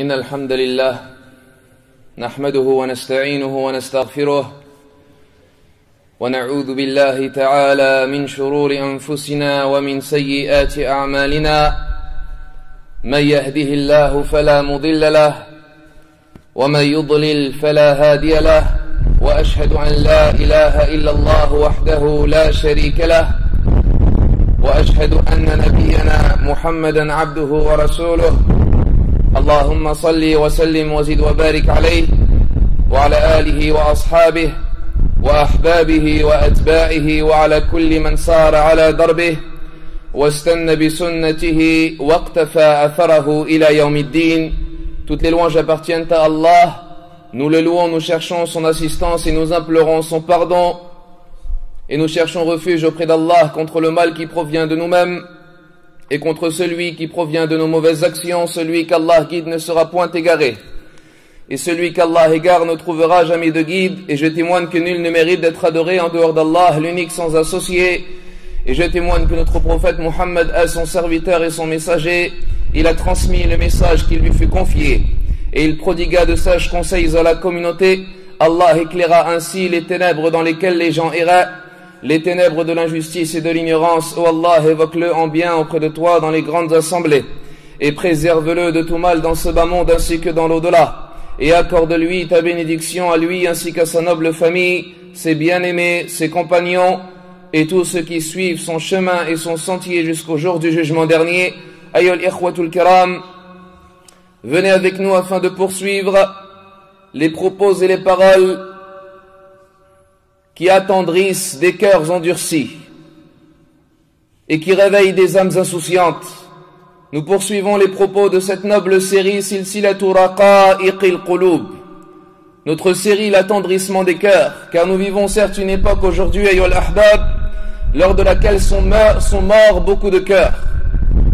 إن الحمد لله نحمده ونستعينه ونستغفره ونعوذ بالله تعالى من شرور أنفسنا ومن سيئات أعمالنا من يهده الله فلا مضل له ومن يضلل فلا هادي له وأشهد أن لا إله إلا الله وحده لا شريك له وأشهد أن نبينا محمدا عبده ورسوله اللهم صل وسلم وزد وبارك عليه وعلى آله وأصحابه وأحبابه وأتباعه وعلى كل من سار على دربه واستنى بسنته واقتفى أثره إلى يوم الدين. Toutes les louanges appartiennent à Allah. Nous le louons, nous cherchons son assistance et nous implorons son pardon. Et nous cherchons refuge auprès d'Allah contre le mal qui provient de nous-mêmes et contre celui qui provient de nos mauvaises actions. Celui qu'Allah guide ne sera point égaré. Et celui qu'Allah égare ne trouvera jamais de guide. Et je témoigne que nul ne mérite d'être adoré en dehors d'Allah, l'unique sans associé. Et je témoigne que notre prophète Muhammad est son serviteur et son messager. Il a transmis le message qui lui fut confié. Et il prodigua de sages conseils à la communauté. Allah éclaira ainsi les ténèbres dans lesquelles les gens erraient, les ténèbres de l'injustice et de l'ignorance. Oh Allah, évoque-le en bien auprès de toi dans les grandes assemblées. Et préserve-le de tout mal dans ce bas monde ainsi que dans l'au-delà. Et accorde-lui ta bénédiction à lui ainsi qu'à sa noble famille, ses bien-aimés, ses compagnons, et tous ceux qui suivent son chemin et son sentier jusqu'au jour du jugement dernier. Ayyul ikhwatul kiram, venez avec nous afin de poursuivre les propos et les paroles qui attendrissent des cœurs endurcis et qui réveillent des âmes insouciantes. Nous poursuivons les propos de cette noble série Silsilatu Raqa'iqil Qulub, notre série l'attendrissement des cœurs, car nous vivons certes une époque aujourd'hui, ayyul ahbab, lors de laquelle sont morts beaucoup de cœurs,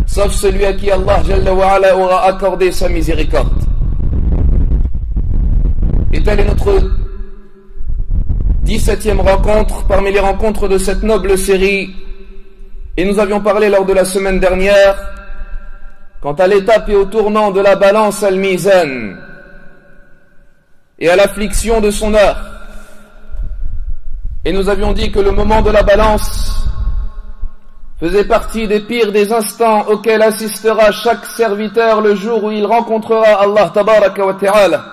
sauf celui à qui Allah Jalla wa Ala aura accordé sa miséricorde. Et telle est notre 17e rencontre parmi les rencontres de cette noble série. Et nous avions parlé lors de la semaine dernière quant à l'étape et au tournant de la balance al-Mizan et à l'affliction de son heure. Et nous avions dit que le moment de la balance faisait partie des pires des instants auxquels assistera chaque serviteur le jour où il rencontrera Allah tabaraka wa ta'ala.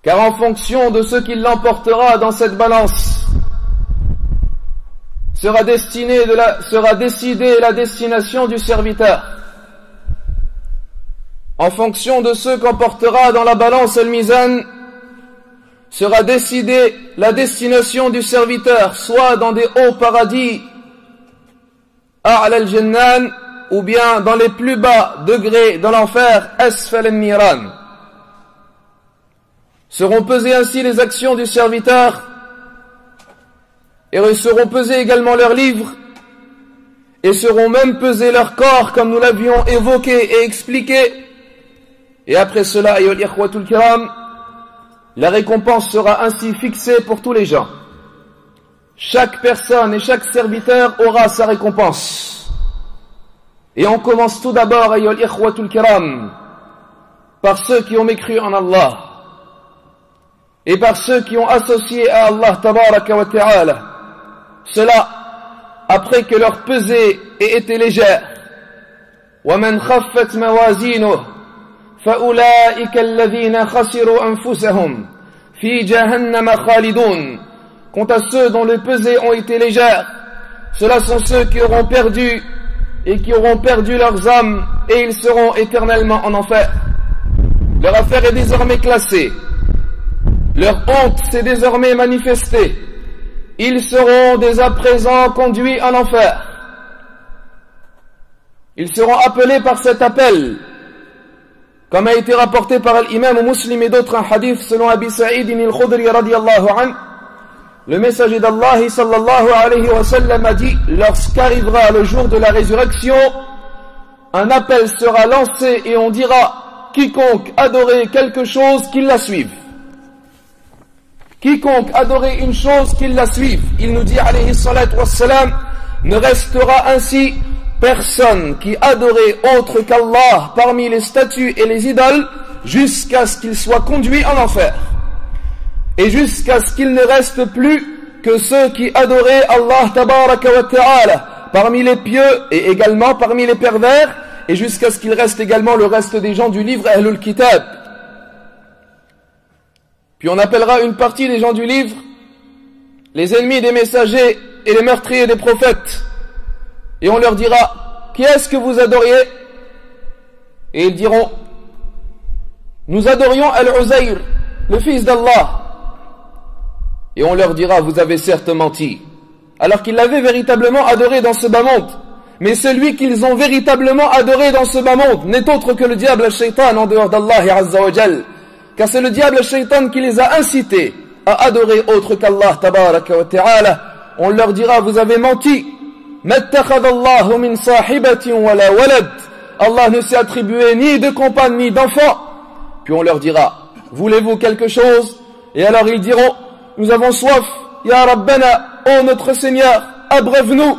Car en fonction de ce qu'il l'emportera dans cette balance, sera décidée la destination du serviteur. En fonction de ce qu'emportera dans la balance al-Mizan, sera décidée la destination du serviteur, soit dans des hauts paradis, a'la al-Jannan, ou bien dans les plus bas degrés de l'enfer, asfal al-Niran. Seront pesées ainsi les actions du serviteur, et seront pesés également leurs livres, et seront même pesés leurs corps, comme nous l'avions évoqué et expliqué. Et après cela, ayyul ikhwatul kiram, la récompense sera ainsi fixée pour tous les gens. Chaque personne et chaque serviteur aura sa récompense. Et on commence tout d'abord, ayyul ikhwatul kiram, par ceux qui ont mécru en Allah, et par ceux qui ont associé à Allah tabaraka wa ta'ala. Cela après que leur pesée ait été légère. وَمَنْ خَفَّتْ مَوَازِينُهُ فَأُولَئِكَ الَّذِينَ خَسِرُوا أَنفُسَهُمْ فِي جَهَنَّمَ خَالِدُونَ. Quant à ceux dont les pesées ont été légères, ceux-là sont ceux qui auront perdu leurs âmes et ils seront éternellement en enfer. Leur affaire est désormais classée. Leur honte s'est désormais manifestée. Ils seront dès à présent conduits en enfer. Ils seront appelés par cet appel, comme a été rapporté par l'imam Muslim et d'autres un hadith selon Abi Sa'id al-Khudri radiyallahu anhu. Le messager d'Allah sallallahu alayhi wa sallam a dit: lorsqu'arrivera le jour de la résurrection, un appel sera lancé et on dira: quiconque adorait quelque chose, qu'il la suive. Quiconque adorait une chose, qu'il la suive. Il nous dit alayhi salatu wassalam: ne restera ainsi personne qui adorait autre qu'Allah parmi les statues et les idoles jusqu'à ce qu'il soit conduit en enfer. Et jusqu'à ce qu'il ne reste plus que ceux qui adoraient Allah tabaraka wa ta'ala parmi les pieux et également parmi les pervers, et jusqu'à ce qu'il reste également le reste des gens du livre Ahlul Kitab. Puis on appellera une partie des gens du livre les ennemis des messagers et les meurtriers des prophètes. Et on leur dira, qui est-ce que vous adoriez? Et ils diront, nous adorions Al-Uzayr, le fils d'Allah. Et on leur dira, vous avez certes menti, alors qu'ils l'avaient véritablement adoré dans ce bas monde. Mais celui qu'ils ont véritablement adoré dans ce bas monde n'est autre que le diable al-shaytan en dehors d'Allah Azza wa Jal. Car c'est le diable al-shaytan qui les a incités à adorer autre qu'Allah tabaraka wa ta'ala. On leur dira, vous avez menti. Mattakhadallahu min sahibatin wala walad. Allah ne s'est attribué ni de compagne ni d'enfant. Puis on leur dira, voulez-vous quelque chose? Et alors ils diront, nous avons soif, ya Rabbana, ô notre Seigneur, abreuve-nous.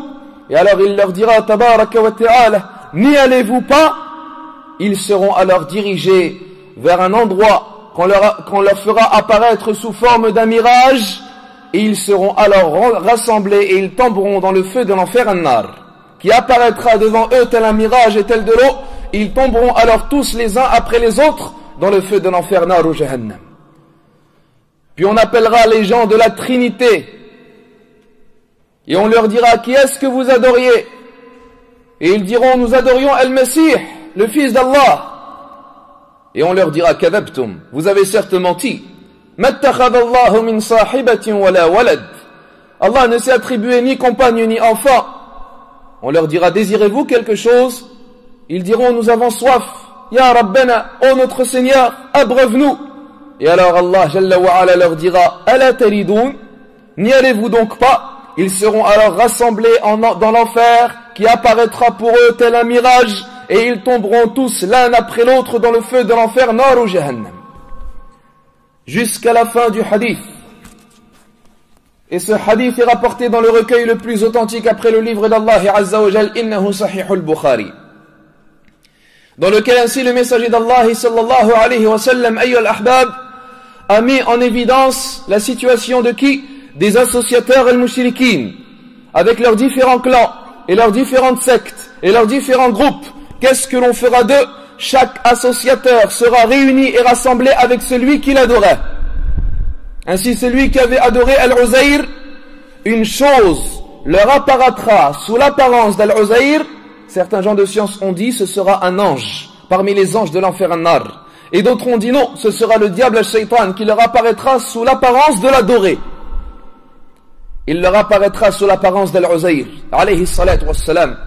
Et alors il leur dira, tabaraka wa ta'ala, n'y allez-vous pas? Ils seront alors dirigés vers un endroit qu'on leur fera apparaître sous forme d'un mirage, et ils seront alors rassemblés et ils tomberont dans le feu de l'enfer an-nar, qui apparaîtra devant eux tel un mirage et tel de l'eau. Ils tomberont alors tous les uns après les autres dans le feu de l'enfer nar ou jahannam. Puis on appellera les gens de la Trinité et on leur dira, qui est-ce que vous adoriez? Et ils diront, nous adorions Al-Masih, le fils d'Allah. Et on leur dira, kadhabtum, vous avez certes menti. Mattakhadallahu min sahibatin wala walad. Allah ne s'est attribué ni compagne ni enfant. On leur dira, désirez-vous quelque chose? Ils diront, nous avons soif. Ya Rabbana, ô notre Seigneur, abreuve-nous. Et alors Allah Jalla wa Ala leur dira, ala taridoun, n'y allez-vous donc pas? Ils seront alors rassemblés dans l'enfer qui apparaîtra pour eux tel un mirage, et ils tomberont tous l'un après l'autre dans le feu de l'enfer nar ou jahannam. Jusqu'à la fin du hadith. Et ce hadith est rapporté dans le recueil le plus authentique après le livre d'Allah Azza wa Jal, Innahu Sahihul Bukhari, dans lequel ainsi le messager d'Allah sallallahu alayhi wa sallam, ayyul ahbab, a mis en évidence la situation de qui? Des associateurs al-mushrikin, avec leurs différents clans, et leurs différentes sectes, et leurs différents groupes. Qu'est-ce que l'on fera d'eux? Chaque associateur sera réuni et rassemblé avec celui qu'il adorait. Ainsi, celui qui avait adoré Al-Uzayr, une chose leur apparaîtra sous l'apparence d'Al-Uzayr. Certains gens de science ont dit, ce sera un ange, parmi les anges de l'enfer an-nar. Et d'autres ont dit non, ce sera le diable al-shaytan qui leur apparaîtra sous l'apparence de l'adoré. Il leur apparaîtra sous l'apparence d'Al-Uzayr, alayhi salatu wassalam.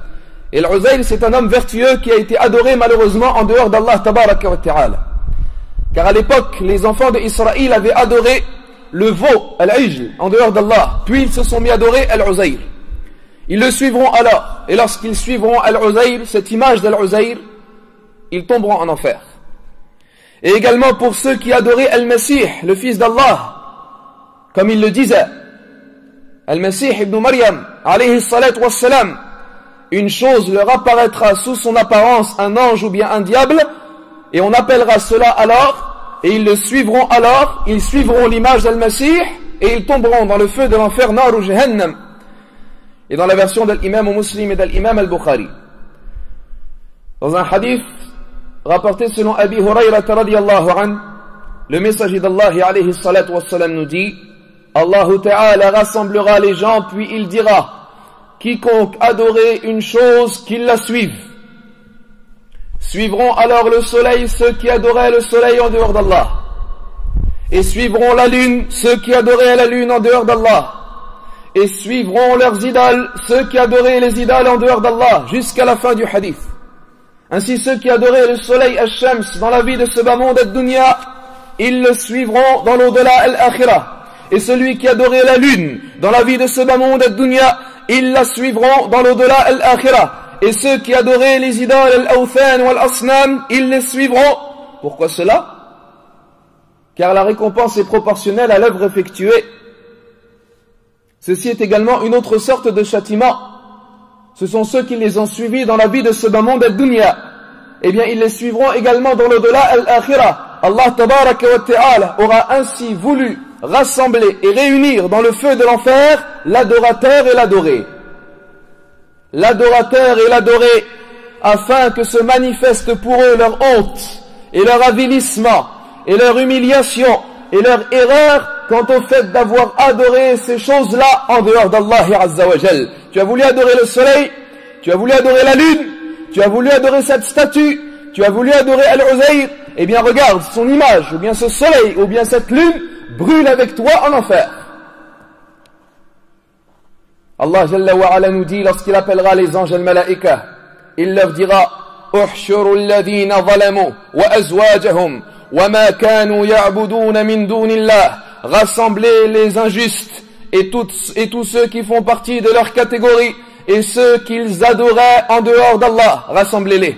Et Al-Uzayr, c'est un homme vertueux qui a été adoré malheureusement en dehors d'Allah tabaraka wa ta'ala. Car à l'époque, les enfants d'Israël avaient adoré le veau, Al-Ijl, en dehors d'Allah. Puis ils se sont mis à adorer Al-Uzayr. Ils le suivront alors. Et lorsqu'ils suivront Al-Uzayr, cette image d'Al-Uzayr, ils tomberont en enfer. Et également pour ceux qui adoraient Al-Masih, le fils d'Allah, comme il le disait, Al-Masih ibn Maryam, alayhi salatu wassalam, une chose leur apparaîtra sous son apparence, un ange ou bien un diable, et on appellera cela alors, et ils le suivront alors, ils suivront l'image d'Al-Masih, et ils tomberont dans le feu de l'enfer nar ou jahannam. Et dans la version de l'imam Muslim et de l'imam al-Bukhari, dans un hadith rapporté selon Abi Hurayra radiyallahu an, le messager d'Allah alayhi salatu wassalam nous dit, Allah Ta'ala rassemblera les gens, puis il dira, quiconque adorait une chose, qu'il la suive. Suivront alors le soleil ceux qui adoraient le soleil en dehors d'Allah, et suivront la lune ceux qui adoraient la lune en dehors d'Allah, et suivront leurs idoles ceux qui adoraient les idoles en dehors d'Allah, jusqu'à la fin du hadith. Ainsi ceux qui adoraient le soleil Ash-Shams dans la vie de ce bas monde ad-dunya, ils le suivront dans l'au-delà al-akhirah. Et celui qui adorait la lune dans la vie de ce bas monde ad-dunya, ils la suivront dans l'au-delà al-akhirah. Et ceux qui adoraient les idoles al-awthan ou al-asnam, ils les suivront. Pourquoi cela? Car la récompense est proportionnelle à l'œuvre effectuée. Ceci est également une autre sorte de châtiment. ce sont ceux qui les ont suivis dans la vie de ce bas monde ad-dunya, eh bien ils les suivront également dans l'au-delà al-akhirah. Allah tabaraka wa ta'ala aura ainsi voulu rassembler et réunir dans le feu de l'enfer l'adorateur et l'adoré. L'adorateur et l'adoré, afin que se manifeste pour eux leur honte et leur avilissement et leur humiliation et leur erreur quant au fait d'avoir adoré ces choses-là en dehors d'Allah Azza wa Jal. Tu as voulu adorer le soleil, tu as voulu adorer la lune, tu as voulu adorer cette statue, tu as voulu adorer Al-Uzayr, eh bien regarde, son image, ou bien ce soleil, ou bien cette lune, brûle avec toi en enfer. Allah Jalla wa Ala nous dit, lorsqu'il appellera les anges al-malaïka, il leur dira, احشروا الذين ظلموا وأزواجهم وما كانوا يعبدون من دون الله. Rassemblez les injustes et tous ceux qui font partie de leur catégorie et ceux qu'ils adoraient en dehors d'Allah. Rassemblez-les.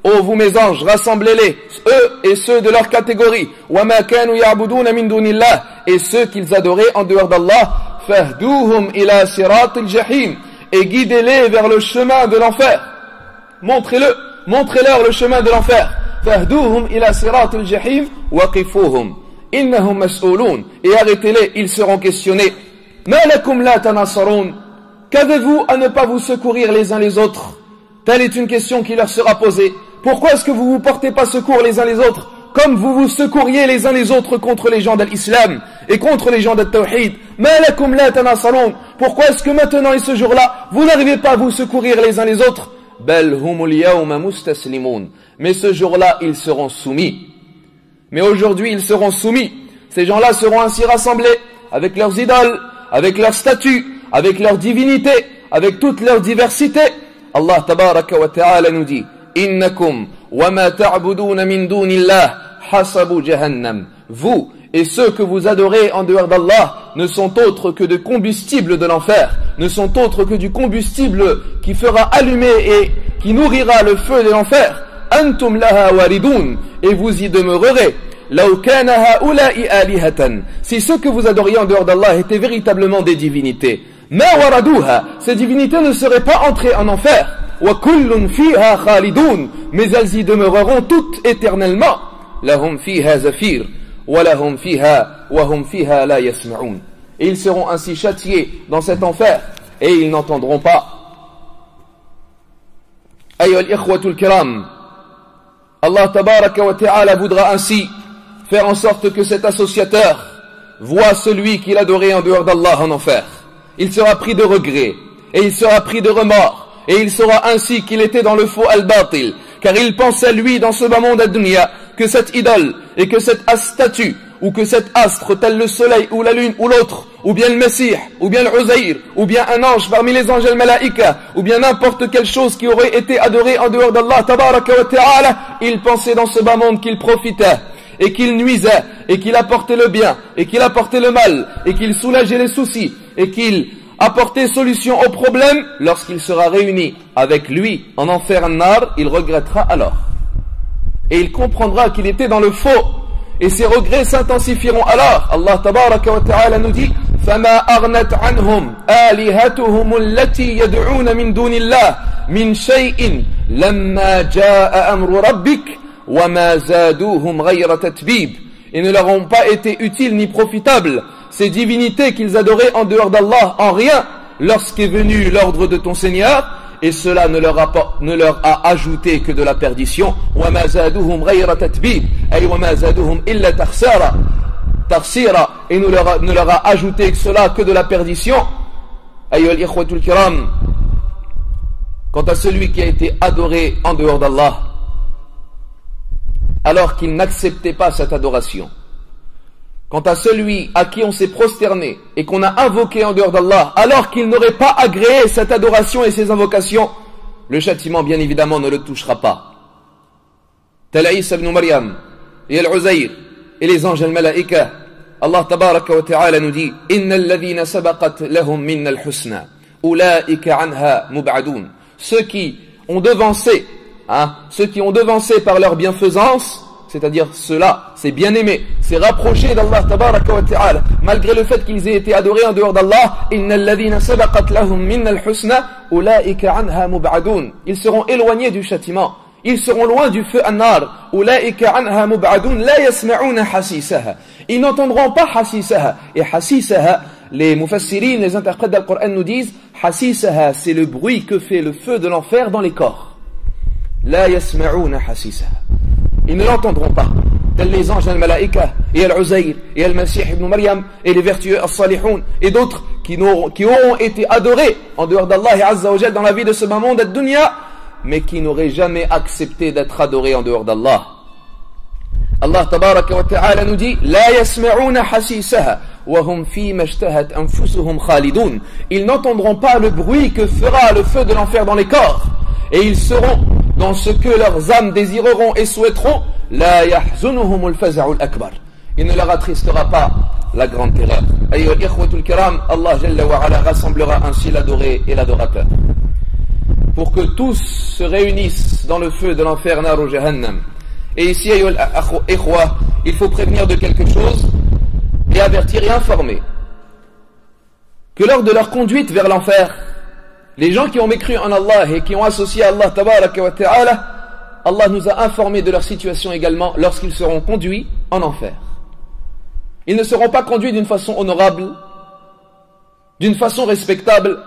Ô vous mes anges, rassemblez-les, eux et ceux de leur catégorie. وما كانوا يعبدون من دون الله. Et ceux qu'ils adoraient en dehors d'Allah. فاهدوهم إلى صراط الجحيم. Et guidez-les vers le chemin de l'enfer. Montrez-leur le chemin de l'enfer. فاهدوهم إلى صراط الجحيم وقفوهم إنهم مسؤولون. Et arrêtez-les, ils seront questionnés. ما لكم لا تناصرون. Qu'avez-vous à ne pas vous secourir les uns les autres? Telle est une question qui leur sera posée. Pourquoi est-ce que vous vous portez pas secours les uns les autres, comme vous vous secouriez les uns les autres contre les gens de l'islam et contre les gens de Tawhid? ما لكم لا تناصرون. Pourquoi est-ce que maintenant et ce jour-là, vous n'arrivez pas à vous secourir les uns les autres? بل هم اليوم مستسلمون. Mais ce jour-là, ils seront soumis. Mais aujourd'hui, ils seront soumis. Ces gens-là seront ainsi rassemblés avec leurs idoles, avec leurs statues, avec leur divinité, avec toute leur diversité. Allah tabaraka wa ta'ala nous dit, innakum wa ma ta'buduna min dunillah hasabu jahannam. Vous et ceux que vous adorez en dehors d'Allah ne sont autres que de combustible de l'enfer, ne sont autres que du combustible qui fera allumer et qui nourrira le feu de l'enfer. Antum laha waridun. Et vous y demeurerez. Law kana haula'i alihatan. Si ceux que vous adoriez en dehors d'Allah étaient véritablement des divinités, ma waraduha. Ces divinités ne seraient pas entrées en enfer. Wa kullun fiha khalidun. Mais elles y demeureront toutes éternellement. Lahum fiha zafir. Wa lahum fiha wa hum fiha la yasma'un. Et ils seront ainsi châtiés dans cet enfer et ils n'entendront pas. Ayyuhal ikhwatul kiram, Allah tabaraka wa ta'ala voudra ainsi faire en sorte que cet associateur voit celui qu'il adorait en dehors d'Allah en enfer. Il sera pris de regret et il sera pris de remords et il saura ainsi qu'il était dans le faux al-batil, car il pensait lui dans ce bas monde ad-dunya que cette idole et que cette statue ou que cet astre tel le soleil ou la lune ou l'autre, ou bien le Messie, ou bien l'Uzayr, ou bien un ange parmi les anges al-malaïka, ou bien n'importe quelle chose qui aurait été adorée en dehors d'Allah tabaraka wa ta'ala, il pensait dans ce bas monde qu'il profitait et qu'il nuisait et qu'il apportait le bien et qu'il apportait le mal et qu'il soulageait les soucis et qu'il apportait solution aux problèmes. Lorsqu'il sera réuni avec lui en enfer an-nar, il regrettera alors et il comprendra qu'il était dans le faux. Et ces regrets s'intensifieront alors. Allah tabaraka wa ta'ala nous dit فَمَا أَغْنَتْ عَنْهُمْ آلِهَتُهُمُ الَّتِي يَدْعُونَ مِنْ دُونِ اللَّهِ مِنْ شَيْءٍ لَمَّا جَاءَ أَمْرُ رَبِّكَ وَمَا زَادُوهُمْ غَيْرَ تَتْبِيبٍ. Et ne leur ont pas été utiles ni profitables ces divinités qu'ils adoraient en dehors d'Allah en rien lorsqu'est venu l'ordre de ton Seigneur, et cela ne leur a ajouté que de la perdition. وَمَا زَادُوهُمْ غَيْرَ تَتْبِيبٍ أي وَمَا زَادُوهُمْ إِلَّا تَخْسِيرًا. Et ne leur a ajouté que cela que de la perdition. أيها الإخوة الكرام, quant à celui qui a été adoré en dehors d'Allah alors qu'il n'acceptait pas cette adoration, quant à celui à qui on s'est prosterné et qu'on a invoqué en dehors d'Allah alors qu'il n'aurait pas agréé cette adoration et ces invocations, le châtiment bien évidemment ne le touchera pas. Tel Isa ibn Maryam et Al-Uzayr et les anges al-malaïka, Allah tabaraka wa ta'ala nous dit innal ladhina sabaqat lahum minna al-husna ulaika anha mub'adun. Ceux qui ont devancé par leur bienfaisance, c'est-à-dire cela, c'est bien aimé, c'est rapproché d'Allah tabaraka wa ta'ala, malgré le fait qu'ils aient été adorés en dehors d'Allah. Innal ladhina sabaqat lahum minnal husna ulaika anha mub'adun. Ils seront éloignés du châtiment, ils seront loin du feu an-nar. Ulaika anha mub'adun la yasma'una hasisaha. Ils n'entendront pas hasisaha. Et hasisaha, les mufassirin, les interprètes du Coran nous disent, hasisaha, c'est le bruit que fait le feu de l'enfer dans les corps. La yasma'una hasisaha. Ils ne l'entendront pas. Tels les anges al-Malaïka, et al-Uzayr, et al-Masih ibn Maryam, et les vertueux al-Salihoun, et d'autres qui auront été adorés en dehors d'Allah Azza wa Jal dans la vie de ce bas monde ad-dunya, mais qui n'auraient jamais accepté d'être adorés en dehors d'Allah. Allah tabaraka wa ta'ala nous dit, La yasma'una hasisaha, wa hum fi mashtahat anfusuhum khalidun. Ils n'entendront pas le bruit que fera le feu de l'enfer dans les corps, et ils seront dans ce que leurs âmes désireront et souhaiteront. La yahzunuhumul faza'ul akbar. Il ne leur attristera pas la grande terreur. Ayyuha al-ikhwatul kiram, Allah jalla wa ala rassemblera ainsi l'adoré et l'adorateur, pour que tous se réunissent dans le feu de l'enfer nar ou jahannam. Et ici, ayyuha al-ikhwa, il faut prévenir de quelque chose et avertir et informer que lors de leur conduite vers l'enfer, les gens qui ont mécru en Allah et qui ont associé Allah tabaraka wa ta'ala, Allah nous a informé de leur situation également lorsqu'ils seront conduits en enfer. Ils ne seront pas conduits d'une façon honorable, d'une façon respectable,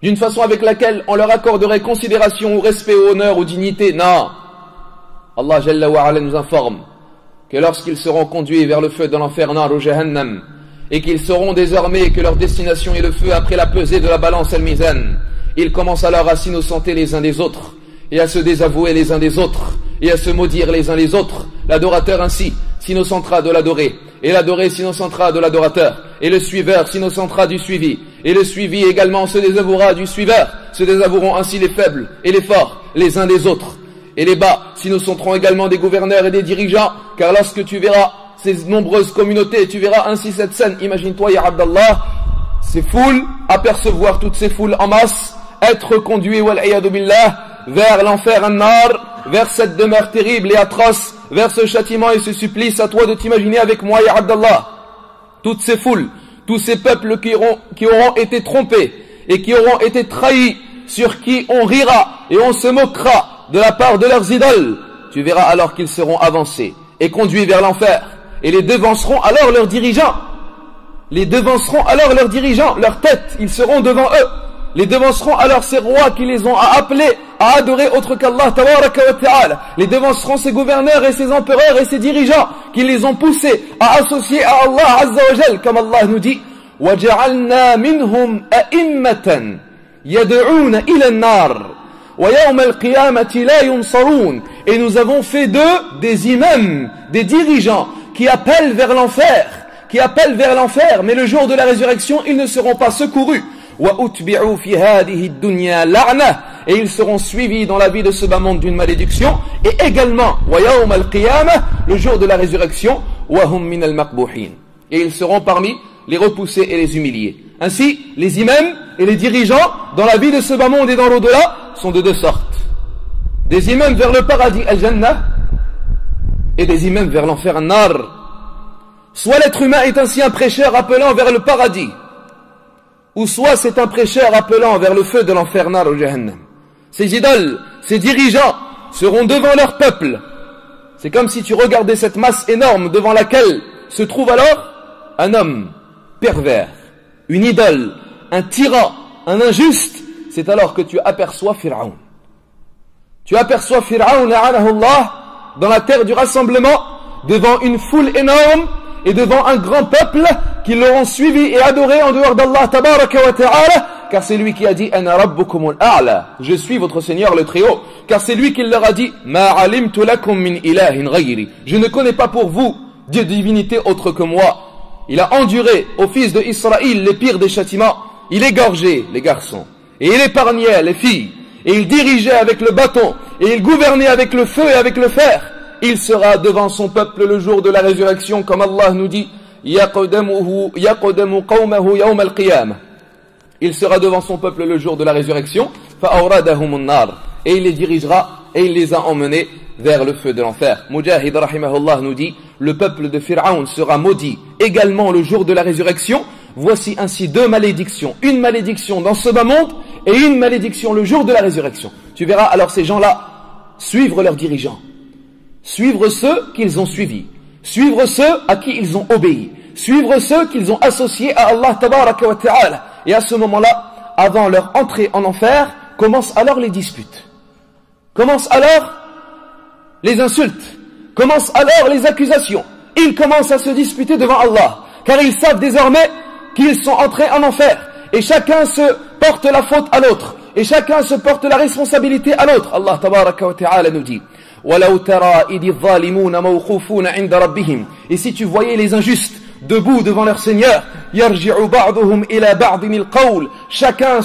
d'une façon avec laquelle on leur accorderait considération ou respect ou honneur ou dignité. Non. Allah Jalla wa Ala nous informe que lorsqu'ils seront conduits vers le feu de l'enfer nar ou jahannam, et qu'ils sauront désormais que leur destination est le feu après la pesée de la balance al-mizan, ils commencent alors à s'innocenter les uns des autres, et à se désavouer les uns des autres, et à se maudire les uns les autres. L'adorateur ainsi s'innocentera de l'adoré, et l'adoré s'innocentera de l'adorateur, et le suiveur s'innocentera du suivi, et le suivi également se désavouera du suiveur. Se désavoueront ainsi les faibles et les forts les uns des autres, et les bas s'innocenteront également des gouverneurs et des dirigeants, car lorsque tu verras ces nombreuses communautés, tu verras ainsi cette scène. Imagine-toi, ya Abdallah, ces foules, apercevoir toutes ces foules en masse, être conduits, wal-iyadu billah, vers l'enfer an-nar, vers cette demeure terrible et atroce, vers ce châtiment et ce supplice. À toi de t'imaginer avec moi, ya Abdallah, toutes ces foules, tous ces peuples qui auront été trompés et qui auront été trahis, sur qui on rira et on se moquera de la part de leurs idoles. Tu verras alors qu'ils seront avancés et conduits vers l'enfer, et les devanceront alors leurs dirigeants. Les devanceront alors leurs dirigeants, leurs têtes, ils seront devant eux. Les devanceront alors ces rois qui les ont appelés à adorer autre qu'Allah tabaraka wa ta'ala. Les devanceront ces gouverneurs et ces empereurs et ces dirigeants qui les ont poussés à associer à Allah azza wa jal, comme Allah nous dit, وَجَعَلْنَا مِنْهُمْ أَئِمَّةً يَدْعُونَ إِلَى النَّارِ وَيَوْمَ الْقِيَامَةِ لَا يُنصَرُونَ. Et nous avons fait d'eux des imams, des dirigeants qui appellent vers l'enfer, mais le jour de la résurrection, ils ne seront pas secourus. وَأُتْبِعُوا فِي هَذِهِ الدُّنْيَا لَعْنَةً. Et ils seront suivis dans la vie de ce bas monde d'une malédiction, et également وَيَوْمَ الْقِيَامَةِ, le jour de la résurrection, وَهُمْ مِنَ الْمَقْبُوحِينَ. Et ils seront parmi les repoussés et les humiliés. Ainsi, les imams et les dirigeants dans la vie de ce bas monde et dans l'au-delà sont de deux sortes. Des imams vers le paradis al-Jannah et des imams vers l'enfer an-nar. Soit l'être humain est ainsi un prêcheur appelant vers le paradis, ou soit c'est un prêcheur appelant vers le feu de l'enfer nar ou jahannam. Ces idoles, ces dirigeants seront devant leur peuple. C'est comme si tu regardais cette masse énorme devant laquelle se trouve alors un homme pervers, une idole, un tyran, un injuste. C'est alors que tu aperçois Pharaon. Tu aperçois Pharaon, la'anahullah, dans la terre du rassemblement, devant une foule énorme et devant un grand peuple qui l'auront suivi et adoré en dehors d'Allah tabaraka wa ta'ala, car c'est lui qui a dit ana rabbukumul a'la, je suis votre Seigneur le Très-Haut, car c'est lui qui leur a dit ma alimtu lakum min ilahin ghayri, je ne connais pas pour vous Dieu divinité autre que moi. Il a enduré aux fils de Israël les pires des châtiments, il égorgeait les garçons et il épargnait les filles, et il dirigeait avec le bâton et il gouvernait avec le feu et avec le fer. Il sera devant son peuple le jour de la résurrection, comme Allah nous dit yaqdamu qawmahu yawm al-qiyamah. Il sera devant son peuple le jour de la résurrection, fa'awradahumun nar, et il les dirigera et il les a emmenés vers le feu de l'enfer. Mujahid rahimahullah nous dit, le peuple de Pharaon sera maudit également le jour de la résurrection. Voici ainsi deux malédictions, une malédiction dans ce bas monde et une malédiction le jour de la résurrection. Tu verras alors ces gens-là suivre leurs dirigeants, suivre ceux qu'ils ont suivis, suivre ceux à qui ils ont obéi, suivre ceux qu'ils ont associés à Allah tabaraka wa ta'ala. Et à ce moment-là, avant leur entrée en enfer, commencent alors les disputes, commencent alors les insultes, commencent alors les accusations. Ils commencent à se disputer devant Allah, car ils savent désormais qu'ils sont entrés en enfer. Et chacun se porte la faute à l'autre, et chacun se porte la responsabilité à l'autre. Allah tabaraka wa ta'ala nous dit, وَلَوْ تَرَى إِذِ الظَّالِمُونَ مَوْقُوفُونَ عِنْدَ رَبِّهِمْ. Et si tu voyais les injustes debout devant leur Seigneur, يَرْجِعُ بَعْضُهُمْ إِلَى بَعْضٍ الْقَوْلِ. Chacun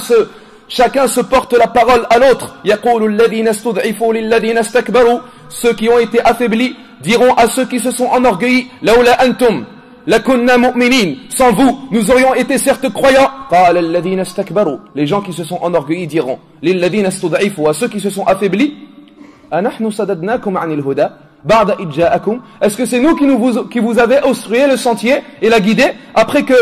se porte la parole à l'autre. يَقُولُ الَّذِينَ اسْتُضْعِفُوا لِلَّذِينَ اسْتَكْبَرُوا. Ceux qui ont été affaiblis diront à ceux qui se sont enorgueillis, لَوْلَا أَنْتُمْ لَكُنَّا مُؤْمِنِينَ. Sans vous, nous aurions été certes croyants. قَالَ الَّذِينَ اسْتَكْبَرُوا. Les gens qui se sont enorgueillis diront, لِلَّذِينَ اسْتُضْعِفُوا, à ceux qui se sont affaiblis, أَنَحْنُ صَدَدْنَاكُمْ عَنِ الْهُدَى بَعْدَ إِذْ جَاءَكُمْ. Est-ce que c'est nous qui vous avez obstrué le sentier et la guidée après que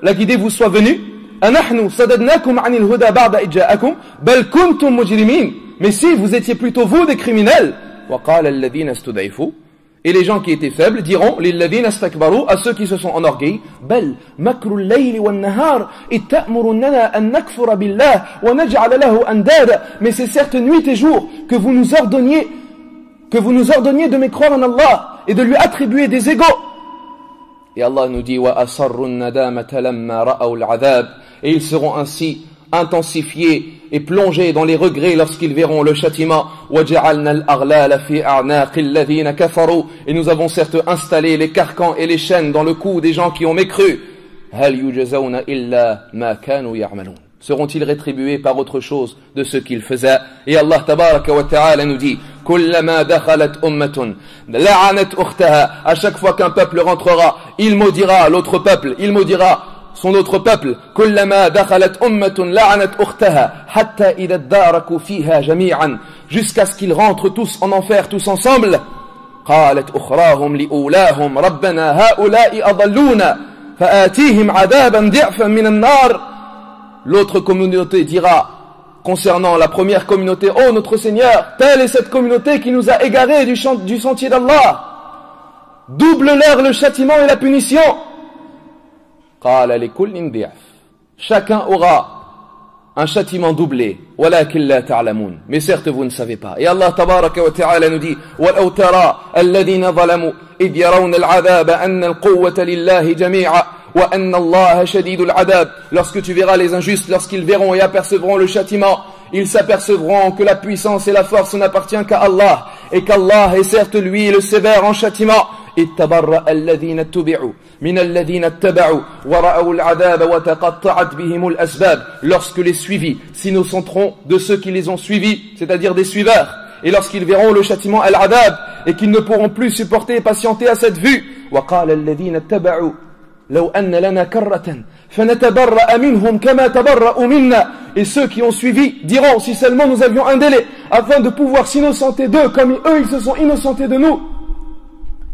la guidée vous soit venue? أَنَحْنُ صَدَدْنَاكُمْ عَنِ الْهُدَى بَعْدَ إِذْ جَاءَكُمْ بَلْ كُنْتُمْ مُجْرِمِينَ. Mais si vous étiez plutôt vous des criminels. وَقَالَ الَّذِينَ اسْتُضْعِفُوا. Et les gens qui étaient faibles diront لِلَّذِينَ اسْتَكْبَرُوا, à ceux qui se sont enorgueillis, بَلْ مَكْرُ اللَّيْلِ وَالنَّهَارِ إِذْ تَأْمُرُنَّنَا أَن نَكْفُرَ بِاللَّهِ وَنَجْعَلَ لَهُ أَنْدَادًا. Mais c'est certes nuit et jour que vous nous ordonniez de mécroire en Allah et de lui attribuer des égaux. Et Allah nous dit وَأَصَرُّ النَّدَامَةَ لَمَّا رَأَوْا الْعَذَابِ. Et ils seront ainsi intensifiés et plongés dans les regrets lorsqu'ils verront le châtiment. وَجَعَلْنَا الْأَغْلَالَ فِي أَعْنَاقِ الَّذِينَ كَفَرُوا. Et nous avons certes installé les carcans et les chaînes dans le cou des gens qui ont mécru. هَلْ يُجَزَوْنَ إِلَّا مَا كَانُوا يَعْمَلُونَ. Seront-ils rétribués par autre chose de ce qu'ils faisaient? Et Allah tabaraka wa ta'ala nous dit كُلَّمَا دَخَلَتْ أُمَّةٌ لَعَنَتْ أُخْتَهَا. À chaque fois qu'un peuple rentrera, il maudira l'autre peuple, il maudira son autre peuple. كُلَّمَا دَخَلَتْ أُمَّةٌ لَعَنَتْ أُخْتَهَا حَتَّى إِذَا ادَّارَكُوا فِيهَا جَمِيعًا. Jusqu'à ce qu'ils rentrent tous en enfer, tous ensemble. قَالَتْ أُخْرَاهُمْ لِأُولَاهُمْ رَبَّنَا هَؤُلَاءِ أَضَلُّونَا فَآتِيهِمْ عَذَابًا ضِعْفًا مِنَ النَّارِ. L'autre communauté dira concernant la première communauté, oh notre Seigneur, telle est cette communauté qui nous a égarés du sentier d'Allah. Double-leur le châtiment et la punition. قَالَ لِكُلٍّ ضِعْفٌ. Chacun aura un châtiment doublé. وَلَكِنْ لَا تَعْلَمُونَ. Mais certes vous ne savez pas. Et Allah tabaraka wa ta'ala nous dit وَلَوْ تَرَى الَّذِينَ ظَلَمُوا إِذْ يَرَوْنَ الْعَذَابَ أَنَّ الْقُوَّةَ لِلَّهِ جَمِيعًا وَأَنَّ اللَّهَ شَدِيدُ الْعَذَابِ. Lorsque tu verras les injustes, lorsqu'ils verront et apercevront le châtiment, ils s'apercevront que la puissance et la force n'appartient qu'à Allah, et qu'Allah est certes lui le sévère en châtiment. اتبرأ الذين اتبعوا من الذين اتبعوا ورأوا العذاب وتقطعت بهم الأسباب. Lorsque les suivis s'innocenteront de ceux qui les ont suivis, c'est-à-dire des suiveurs, et lorsqu'ils verront le châtiment al-adab et qu'ils ne pourront plus supporter et patienter à cette vue. وقال الذين اتبعوا لو أن لنا كرة فنتبرأ منهم كما تبرأوا منا. Et ceux qui ont suivi diront, si seulement nous avions un délai afin de pouvoir s'innocenter d'eux comme eux ils se sont innocentés de nous.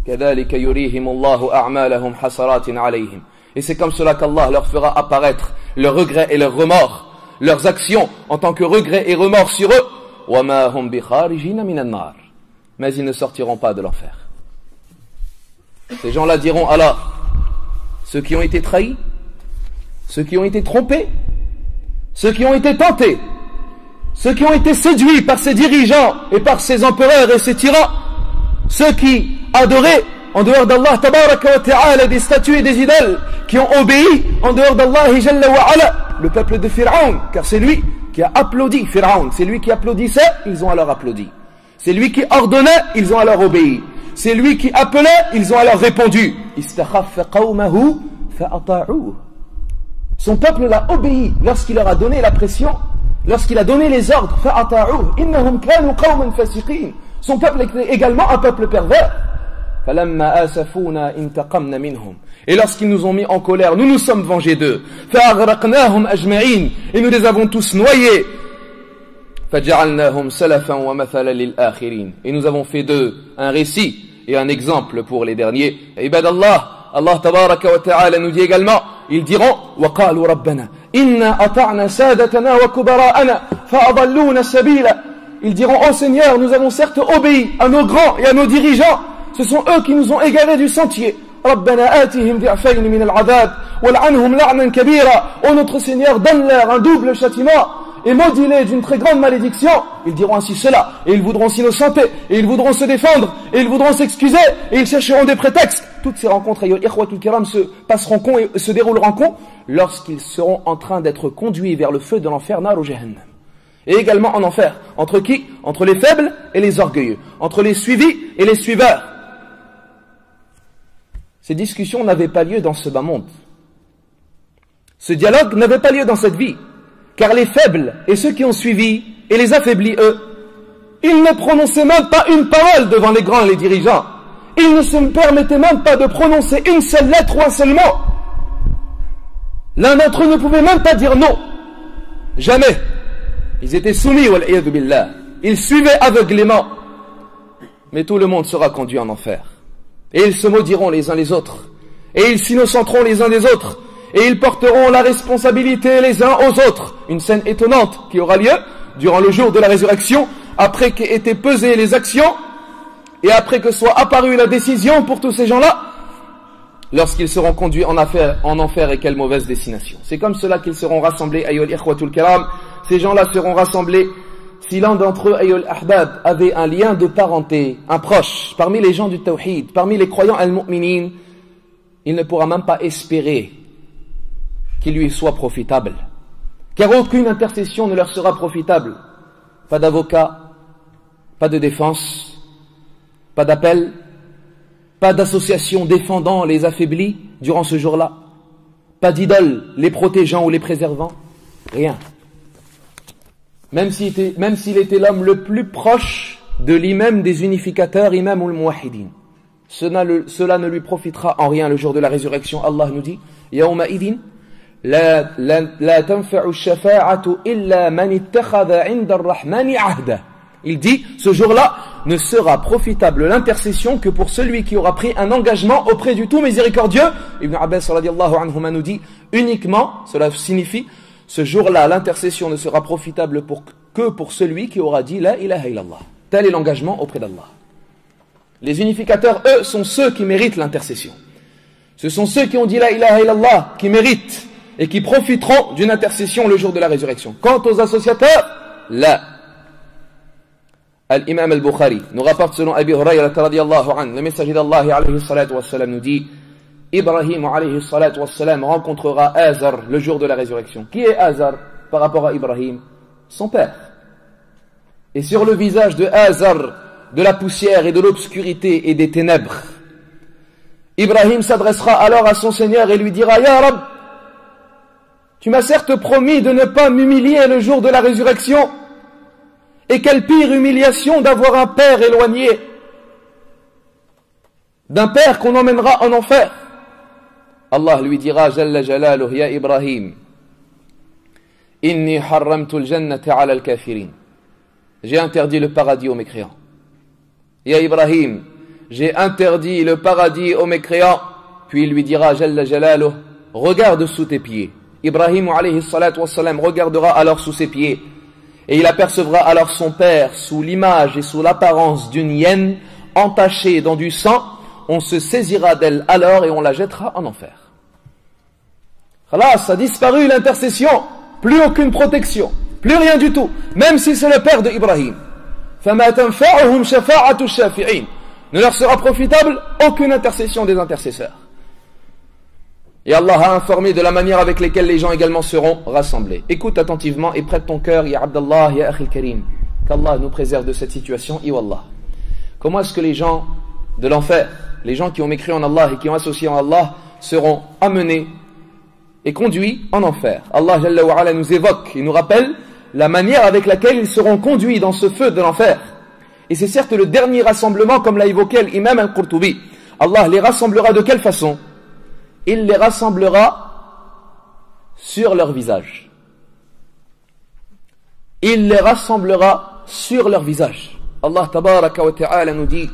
كذلك يريهم الله أعمالهم حسرات عليهم. Et c'est comme cela qu'Allah leur fera apparaître leurs regrets et leurs remords, leurs actions en tant que regrets et remords sur eux. وما هم بخارجين من النار. Mais ils ne sortiront pas de l'enfer. Ces gens-là diront alors, ceux qui ont été trahis, ceux qui ont été trompés, ceux qui ont été tentés, ceux qui ont été séduits par ces dirigeants et par ces empereurs et ces tyrans, ceux qui adoraient en dehors d'Allah tabaraka wa ta'ala des statues et des idoles, qui ont obéi en dehors d'Allah jalla wa ala, le peuple de Pharaon, car c'est lui qui a applaudi Pharaon, c'est lui qui applaudissait, ils ont alors applaudi. C'est lui qui ordonnait, ils ont alors obéi. C'est lui qui appelait, ils ont alors répondu. Istakhaffa qawmahu fa'ata'uhu. Son peuple l'a obéi lorsqu'il leur a donné la pression, lorsqu'il a donné les ordres. Fa'ata'uhu innahum kanu qawman fasiqin. Son peuple était également un peuple pervers. فَلَمَّا آسَفُونَا إِنْتَقَمْنَا مِنْهُمْ. Et lorsqu'ils nous ont mis en colère, nous nous sommes vengés d'eux. فَأَغْرَقْنَاهُمْ أَجْمَعِينَ. Et nous les avons tous noyés. فَجَعَلْنَاهُمْ سَلَفًا وَمَثَلًا لِلْآخِرِينَ. Et nous avons fait d'eux un récit et un exemple pour les derniers. Ibadallah, Allah tabaraka wa ta'ala nous dit également, ils diront وَقَالُوا رَبَّنَا إِنَّا أَطَعْنَا سَادَتَنَا وَكُبَرَاءَنَا فَأَضَلُّونَ السَّبِيلَ. Ils diront, oh Seigneur, nous avons certes obéi à nos grands et à nos dirigeants, ce sont eux qui nous ont égarés du sentier. رَبَّنَا آتِهِمْ ضِعْفَيْنِ مِنَ الْعَذَابِ وَالْعَنْهُمْ لَعْنًا كَبِيرًا. Oh notre Seigneur, donne-leur un double châtiment et maudis-les d'une très grande malédiction. Ils diront ainsi cela, et ils voudront s'innocenter, et ils voudront se défendre, et ils voudront s'excuser, et ils chercheront des prétextes. Toutes ces rencontres, ayyuhal ikhwatul kiram, se passeront con et se dérouleront con lorsqu'ils seront en train d'être conduits vers le feu de l'enfer, nar ou jahannam. Et également en enfer. Entre qui? Entre les faibles et les orgueilleux. Entre les suivis et les suiveurs. Ces discussions n'avaient pas lieu dans ce bas monde. Ce dialogue n'avait pas lieu dans cette vie. Car les faibles et ceux qui ont suivi et les affaiblis, eux, ils ne prononçaient même pas une parole devant les grands et les dirigeants. Ils ne se permettaient même pas de prononcer une seule lettre ou un seul mot. L'un d'entre eux ne pouvait même pas dire non. Jamais. Ils étaient soumis, wal-iyadhu billah. Ils suivaient aveuglément. Mais tout le monde sera conduit en enfer. Et ils se maudiront les uns les autres. Et ils s'innocenteront les uns des autres. Et ils porteront la responsabilité les uns aux autres. Une scène étonnante qui aura lieu durant le jour de la résurrection, après qu'aient été pesées les actions, et après que soit apparue la décision pour tous ces gens-là, lorsqu'ils seront conduits en enfer, et quelle mauvaise destination. C'est comme cela qu'ils seront rassemblés, ayyuhal ikhwatul kiram. Ces gens-là seront rassemblés, si l'un d'entre eux, ayyuhal ahbab, avait un lien de parenté, un proche, parmi les gens du tawhid, parmi les croyants al-mu'minin, il ne pourra même pas espérer qu'il lui soit profitable. Car aucune intercession ne leur sera profitable. Pas d'avocat, pas de défense, pas d'appel, pas d'association défendant les affaiblis durant ce jour-là, pas d'idole les protégeant ou les préservant, rien. Même s'il était l'homme le plus proche de l'imam des unificateurs, imam ou al-muwahidin. Cela ne lui profitera en rien le jour de la résurrection. Allah nous dit, Yawma idin, la tanfa'u shafa'atu illa man ittakhadha 'inda ar-rahmani 'ahda. Il dit, ce jour-là ne sera profitable l'intercession que pour celui qui aura pris un engagement auprès du tout miséricordieux. Ibn Abbas radiyallahu anhuma nous dit, uniquement, cela signifie, ce jour-là, l'intercession ne sera profitable que pour celui qui aura dit la ilaha illallah. Tel est l'engagement auprès d'Allah. Les unificateurs, eux, sont ceux qui méritent l'intercession. Ce sont ceux qui ont dit la ilaha illallah qui méritent et qui profiteront d'une intercession le jour de la résurrection. Quant aux associateurs, là. Al-Imam al-Bukhari nous rapporte selon Abi Hurayra radiyallahu anhu, le messager d'Allah alayhi salatu wassalam nous dit, Ibrahim alayhi salatu wassalam rencontrera Azar le jour de la résurrection. Qui est Azar par rapport à Ibrahim? Son père. Et sur le visage de Azar, de la poussière et de l'obscurité et des ténèbres, Ibrahim s'adressera alors à son Seigneur et lui dira, Ya Rab, tu m'as certes promis de ne pas m'humilier le jour de la résurrection, et quelle pire humiliation d'avoir un père éloigné, d'un père qu'on emmènera en enfer. Allah lui dira, Jalla Jalaluh, Ya Ibrahim, Inni harramtu al-jannata ala al-kafirin. J'ai interdit le paradis aux mécréants. Ya Ibrahim, j'ai interdit le paradis aux mécréants. Puis il lui dira, Jalla Jalaluh, regarde sous tes pieds. Ibrahim alayhi salatu wassalam regardera alors sous ses pieds. Et il apercevra alors son père sous l'image et sous l'apparence d'une hyène entachée dans du sang. On se saisira d'elle alors et on la jettera en enfer. Khalas, a disparu l'intercession, plus aucune protection, plus rien du tout, même si c'est le père de Ibrahim. فَمَا تَنْفَعُهُمْ شَفَاعَةُ الشَّافِعِينَ. Ne leur sera profitable aucune intercession des intercesseurs. Et Allah a informé de la manière avec laquelle les gens également seront rassemblés. Écoute attentivement et prête ton cœur, Ya Abdallah, Ya Akhil Karim. Qu'Allah nous préserve de cette situation, Iwallah. Comment est-ce que les gens de l'enfer, les gens qui ont mécru en Allah et qui ont associé en Allah, seront amenés et conduits en enfer? Allah Jalla wa Ala nous évoque et nous rappelle la manière avec laquelle ils seront conduits dans ce feu de l'enfer. Et c'est certes le dernier rassemblement, comme l'a évoqué l'imam al-Qurtubi. Allah les rassemblera de quelle façon? Il les rassemblera sur leur visage. il les rassemblera sur leur visage. Allah tabaraka wa ta'ala nous dit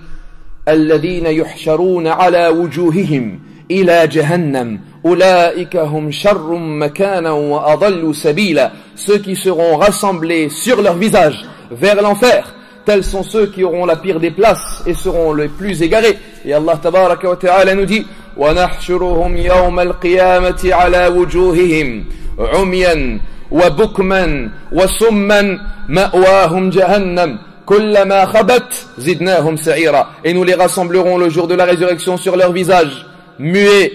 الذين يحشرون على وجوههم إلى جهنم أولئك هم شر مكانا وأضل سبيلا. Ceux qui seront rassemblés sur leur visage vers l'enfer, tels sont ceux qui auront la pire des places et seront les plus égarés. Et Allah tabaraka wa ta'ala nous dit ونحشرهم يوم القيامة على وجوههم عميا وبكما وصما مأواهم جهنم كلما خبت زدناهم سعيرا. Et nous les rassemblerons le jour de la résurrection sur leur visage, muets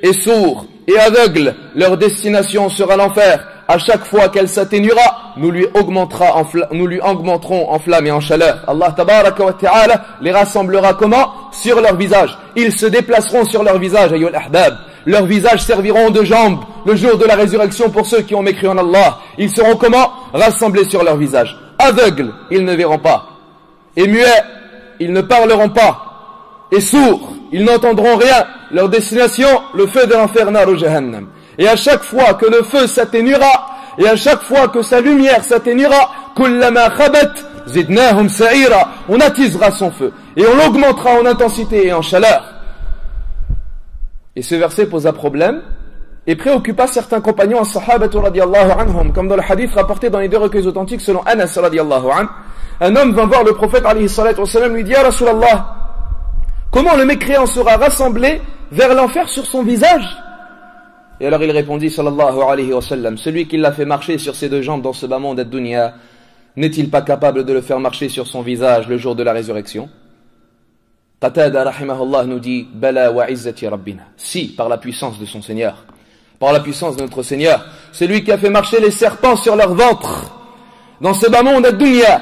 et sourds et aveugles. Leur destination sera l'enfer. À chaque fois qu'elle s'atténuera, nous lui augmenterons en flammes et en chaleur. Allah tabaraka wa ta'ala les rassemblera comment? Sur leur visage. Ils se déplaceront sur leur visage, ayyul ahbab. Leurs visages serviront de jambes le jour de la résurrection pour ceux qui ont mécru en Allah. Ils seront comment? Rassemblés sur leur visage. Aveugles, ils ne verront pas. Et muets, ils ne parleront pas. Et sourds, ils n'entendront rien. Leur destination, le feu de l'enfer, nar jahannam. Et à chaque fois que le feu s'atténuera, et à chaque fois que sa lumière s'atténuera, kullama khabat zidnahum sa'ira, on attisera son feu et on l'augmentera en intensité et en chaleur. Et ce verset posa problème et préoccupa certains compagnons, as-sahabatu radiyallahu anhum, comme dans le hadith rapporté dans les deux recueils authentiques selon Anas radiyallahu anhu. Un homme vint voir le prophète alayhi salatu wassalam, lui dit: Ya Rasulallah, comment le mécréant sera rassemblé vers l'enfer sur son visage? Et alors il répondit sallallahu alayhi wa sallam: celui qui l'a fait marcher sur ses deux jambes dans ce bas monde ad-dunya, n'est-il pas capable de le faire marcher sur son visage le jour de la résurrection? Qatada rahimahullah nous dit: Bala wa izzati rabbina. Si, par la puissance de son Seigneur, par la puissance de notre Seigneur, c'est lui qui a fait marcher les serpents sur leur ventre dans ce bas monde ad-dunya,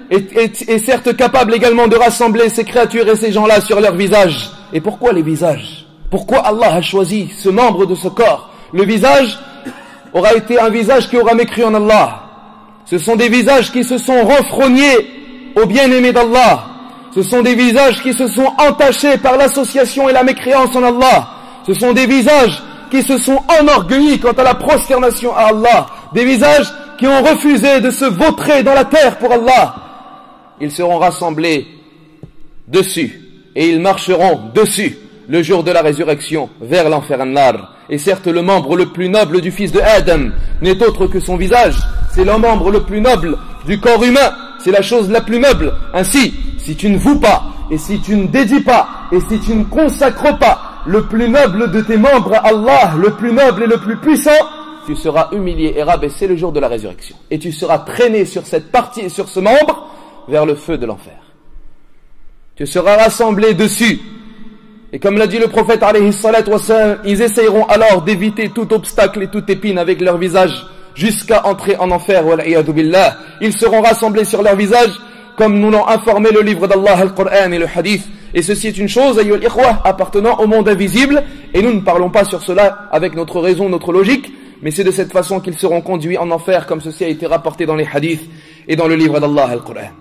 est certes capable également de rassembler ces créatures et ces gens-là sur leur visage. Et pourquoi les visages? Pourquoi Allah a choisi ce membre de ce corps? Le visage aura été un visage qui aura mécru en Allah. Ce sont des visages qui se sont renfrognés au bien-aimé d'Allah. Ce sont des visages qui se sont entachés par l'association et la mécréance en Allah. Ce sont des visages qui se sont enorgueillis quant à la prosternation à Allah. Des visages qui ont refusé de se vautrer dans la terre pour Allah. Ils seront rassemblés dessus et ils marcheront dessus le jour de la résurrection vers l'enfer an-nar. Et certes, le membre le plus noble du fils de Adam n'est autre que son visage. C'est le membre le plus noble du corps humain. C'est la chose la plus noble. Ainsi, si tu ne voues pas, et si tu ne dédies pas, et si tu ne consacres pas le plus noble de tes membres à Allah, le plus noble et le plus puissant, tu seras humilié et rabaissé le jour de la résurrection. Et tu seras traîné sur cette partie et sur ce membre vers le feu de l'enfer. Tu seras rassemblé dessus. Et comme l'a dit le prophète alayhi salatu wassalam, ils essayeront alors d'éviter tout obstacle et toute épine avec leur visage jusqu'à entrer en enfer. Wal'iyadu billah. Ils seront rassemblés sur leur visage comme nous l'ont informé le livre d'Allah, le Coran et le hadith. Et ceci est une chose, ayyul ikhwah, appartenant au monde invisible. Et nous ne parlons pas sur cela avec notre raison, notre logique, mais c'est de cette façon qu'ils seront conduits en enfer, comme ceci a été rapporté dans les hadiths et dans le livre d'Allah, le Coran.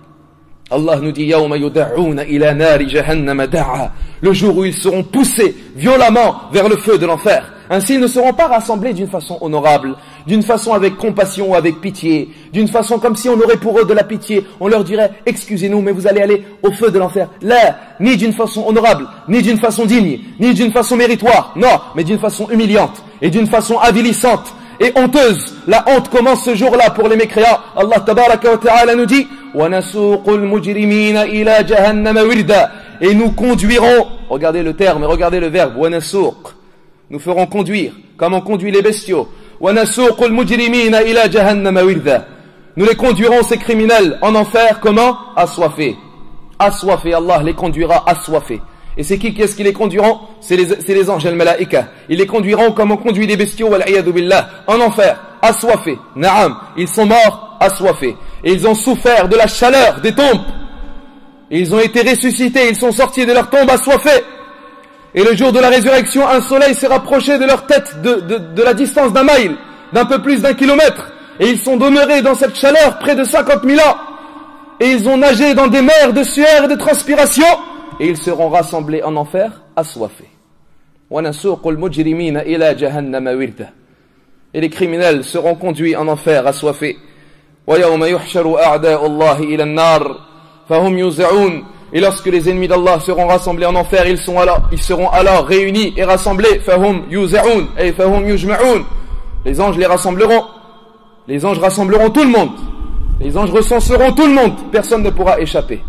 Allah nous dit Yawma yud'una ila nari jahannama da'a, le jour où ils seront poussés violemment vers le feu de l'enfer. Ainsi, ils ne seront pas rassemblés d'une façon honorable, d'une façon avec compassion ou avec pitié, d'une façon comme si on aurait pour eux de la pitié. On leur dirait: excusez-nous, mais vous allez aller au feu de l'enfer. Là, ni d'une façon honorable, ni d'une façon digne, ni d'une façon méritoire. Non, mais d'une façon humiliante et d'une façon avilissante et honteuse. La honte commence ce jour-là pour les mécréants. Allah tabaraka wa ta'ala nous dit وَنَسُوقُ الْمُجْرِمِينَ إِلَى جَهَنَّمَ وِرْدًا. Et nous conduirons, regardez le terme, regardez le verbe, وَنَسُوقُ, nous ferons conduire, comme on conduit les bestiaux. وَنَسُوقُ الْمُجْرِمِينَ إِلَى جَهَنَّمَ وِرْدًا. Nous les conduirons, ces criminels, en enfer, comment? Assoiffés. Assoiffés, Allah les conduira assoiffés. Et c'est qui les conduiront? C'est les anges, al-malaïka. Ils les conduiront comme on conduit les bestiaux, wal-iyadu billah, en enfer, assoiffés. Naam, ils sont morts, assoiffés. Et ils ont souffert de la chaleur des tombes. Et ils ont été ressuscités, ils sont sortis de leur tombe assoiffés. Et le jour de la résurrection, un soleil s'est rapproché de leur tête de la distance d'un mile, d'un peu plus d'1 kilomètre. Et ils sont demeurés dans cette chaleur près de 50 000 ans. Et ils ont nagé dans des mers de sueur et de transpiration. Et ils seront rassemblés en enfer, assoiffés. Et les criminels seront conduits en enfer, assoiffés. وَيَوْمَ يُحْشَرُ أَعْدَاءُ اللَّهِ إِلَى النَّارِ فَهُمْ يُوزَعُونَ. Et lorsque les ennemis d'Allah seront rassemblés en enfer, ils seront alors réunis et rassemblés. فَهُمْ يُوزَعُونَ et فَهُمْ يُجْمَعُونَ. Les anges les rassembleront. Les anges rassembleront tout le monde. Les anges recenseront tout le monde. Personne ne pourra échapper.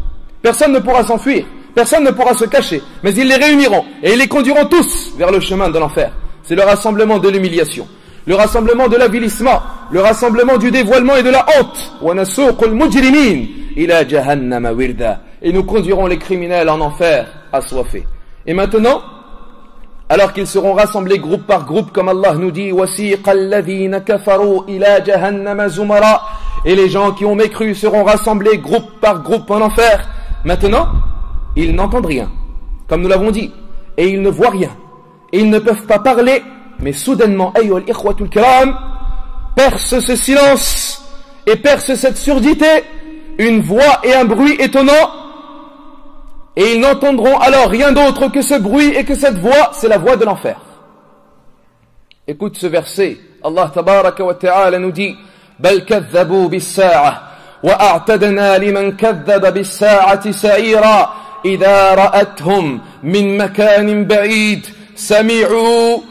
Personne ne pourra s'enfuir. Personne ne pourra se cacher. Mais ils les réuniront et ils les conduiront tous vers le chemin de l'enfer. C'est le rassemblement de l'humiliation, le rassemblement de l'avilissement, le rassemblement du dévoilement et de la honte. وَنَسُوقُ الْمُجْرِمِينَ إِلَى جَهَنَّمَ وِرْدًا. Et nous conduirons les criminels en enfer assoiffés. Et maintenant, alors qu'ils seront rassemblés groupe par groupe, comme Allah nous dit, وَسِيقَ الَّذِينَ كَفَرُوا إِلَى جَهَنَّمَ زُمَرًا. Et les gens qui ont mécru seront rassemblés groupe par groupe en enfer. Maintenant, ils n'entendent rien, comme nous l'avons dit, et ils ne voient rien, et ils ne peuvent pas parler, mais soudainement, ayyuhal ikhwatul kiram, perce ce silence, et perce cette surdité, une voix et un bruit étonnant, et ils n'entendront alors rien d'autre que ce bruit et que cette voix, c'est la voix de l'enfer. Écoute ce verset, Allah tabaraka wa ta'ala nous dit, bal kadhabu bis-sa'a wa a'tadna liman kadhaba bis-sa'ati sa'ira idha ra'athum min makanin ba'id sami'u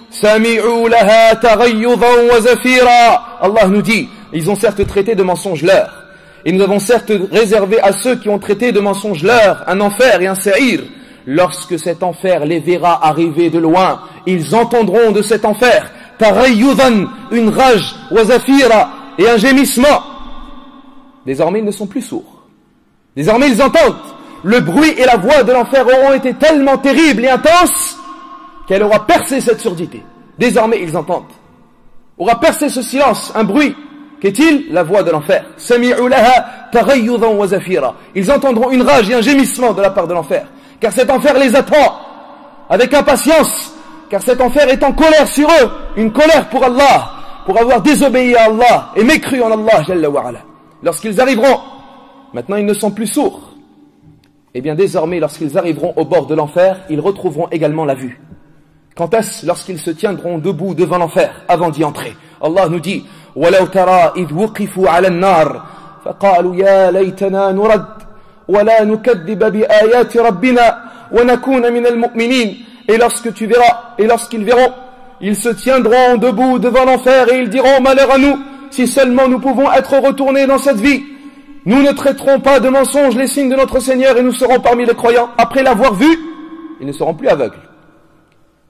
laha taghayyudan wa zafira. Allah nous dit, ils ont certes traité de mensonge leur, et nous avons certes réservé à ceux qui ont traité de mensonge leur un enfer et un sa'ir. Lorsque cet enfer les verra arriver de loin, ils entendront de cet enfer taghayyudan, une rage, wa zafira, et un gémissement. Désormais ils ne sont plus sourds. Désormais ils entendent. Le bruit et la voix de l'enfer auront été tellement terribles et intenses qu'elle aura percé cette surdité. Désormais ils entendent. Aura percé ce silence, un bruit. Qu'est-il? La voix de l'enfer. Sami'u laha taghayyudan wa zafira. Ils entendront une rage et un gémissement de la part de l'enfer. Car cet enfer les attend avec impatience. Car cet enfer est en colère sur eux. Une colère pour Allah, pour avoir désobéi à Allah et mécru en Allah Jalla wa Ala. Lorsqu'ils arriveront, maintenant ils ne sont plus sourds. Et bien désormais, lorsqu'ils arriveront au bord de l'enfer, ils retrouveront également la vue. Quand est-ce? Lorsqu'ils se tiendront debout devant l'enfer avant d'y entrer. Allah nous dit, وَلَوْ تَرَى إِذْ وُقِفُوا عَلَى النَّارِ فَقَالُوا يَا لَيْتَنَا نُرَدْ وَلَا نُكَذِّبَ بِآيَاتِ رَبِّنَا وَنَكُونَ مِنَ الْمُؤْمِنِينَ. Et lorsque tu verras, et lorsqu'ils verront, ils se tiendront debout devant l'enfer et ils diront, malheur à nous, si seulement nous pouvons être retournés dans cette vie. Nous ne traiterons pas de mensonges les signes de notre Seigneur et nous serons parmi les croyants. Après l'avoir vu, ils ne seront plus aveugles.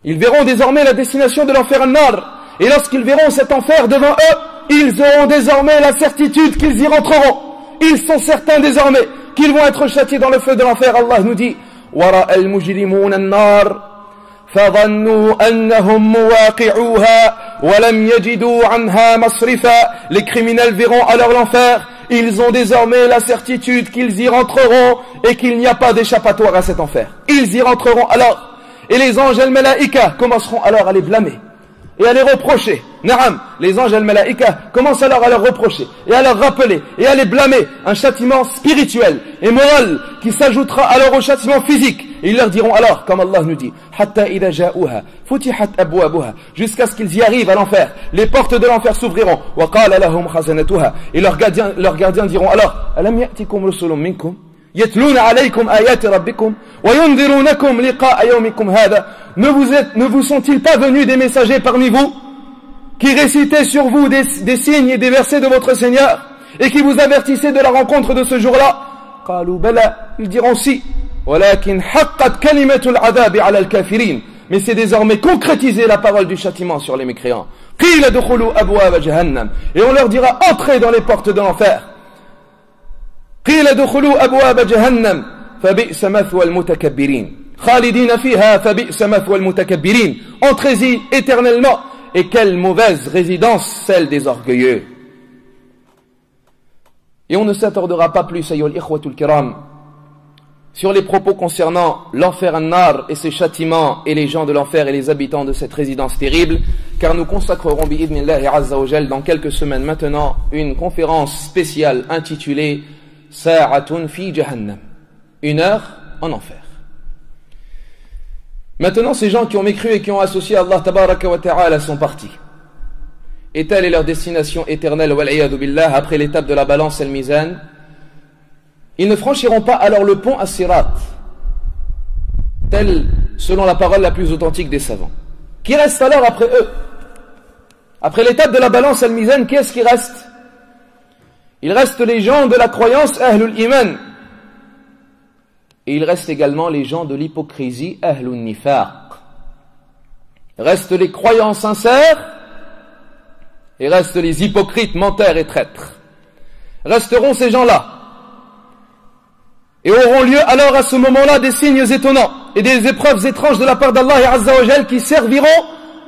Ils verront désormais la destination de l'enfer an-nar. Et lorsqu'ils verront cet enfer devant eux, ils auront désormais la certitude qu'ils y rentreront. Ils sont certains désormais qu'ils vont être châtiés dans le feu de l'enfer. Allah nous dit, وَرَأَ الْمُجْرِمُونَ النَّارِ فَظَنُّوا أَنَّهُمْ مُوَاقِعُوهَا وَلَمْ يَجِدُوا عَنْهَا مَصْرِفًا. Les criminels verront alors l'enfer. Ils ont désormais la certitude qu'ils y rentreront et qu'il n'y a pas d'échappatoire à cet enfer. Ils y rentreront alors. Et les anges et les malaïka commenceront alors à les blâmer et à les reprocher. Naam, les anges et les malaïka commencent alors à leur reprocher et à leur rappeler et à les blâmer. Un châtiment spirituel et moral qui s'ajoutera alors au châtiment physique. Et ils leur diront alors, comme Allah nous dit, Hatta idha ja'uha, futihat abwabuha, jusqu'à ce qu'ils y arrivent à l'enfer. Les portes de l'enfer s'ouvriront. Wa qala lahum khazanatuha. Et leurs gardiens diront alors, Alam ya'tikum rusulun minkum yatluna alaykum ayati rabbikum wa yunzirunakum liqa'a yawmikum hadha. Ne vous sont-ils pas venus des messagers parmi vous qui récitaient sur vous des signes et des versets de votre Seigneur et qui vous avertissaient de la rencontre de ce jour-là? Qalu bala. Ils diront si. ولكن حقت كلمة العذاب على الكافرين. Mais c'est désormais concrétiser la parole du châtiment sur les mécréants. قيل ادخلوا أبواب جهنم. Et on leur dira, entrez dans les portes de l'enfer. قيل ادخلوا أبواب جهنم فبئس مثوى المتكبرين. خالدين فيها فبئس مثوى المتكبرين. Entrez-y éternellement. Et quelle mauvaise résidence, celle des orgueilleux. Et on ne s'attardera pas plus, ayyuhal ikhwatul kiram, sur les propos concernant l'enfer an-nar et ses châtiments et les gens de l'enfer et les habitants de cette résidence terrible, car nous consacrerons bi'idhnillahi azza wa jal dans quelques semaines maintenant une conférence spéciale intitulée Sa'atun fi jahannam, une heure en enfer. Maintenant, ces gens qui ont mécru et qui ont associé Allah tabaraka wa ta'ala sont partis. et telle est leur destination éternelle, wal-iyadu billah, après l'étape de la balance al-mizan, ils ne franchiront pas alors le pont as-sirat, tel selon la parole la plus authentique des savants. Qui reste alors après eux? Après l'étape de la balance al-mizan, qui est-ce qui reste? Il reste les gens de la croyance, ahlul iman. Et il reste également les gens de l'hypocrisie, ahlul nifaq. Restent les croyants sincères et restent les hypocrites, menteurs et traîtres. Resteront ces gens-là. Et auront lieu alors à ce moment-là des signes étonnants et des épreuves étranges de la part d'Allah Azza wa Jal qui serviront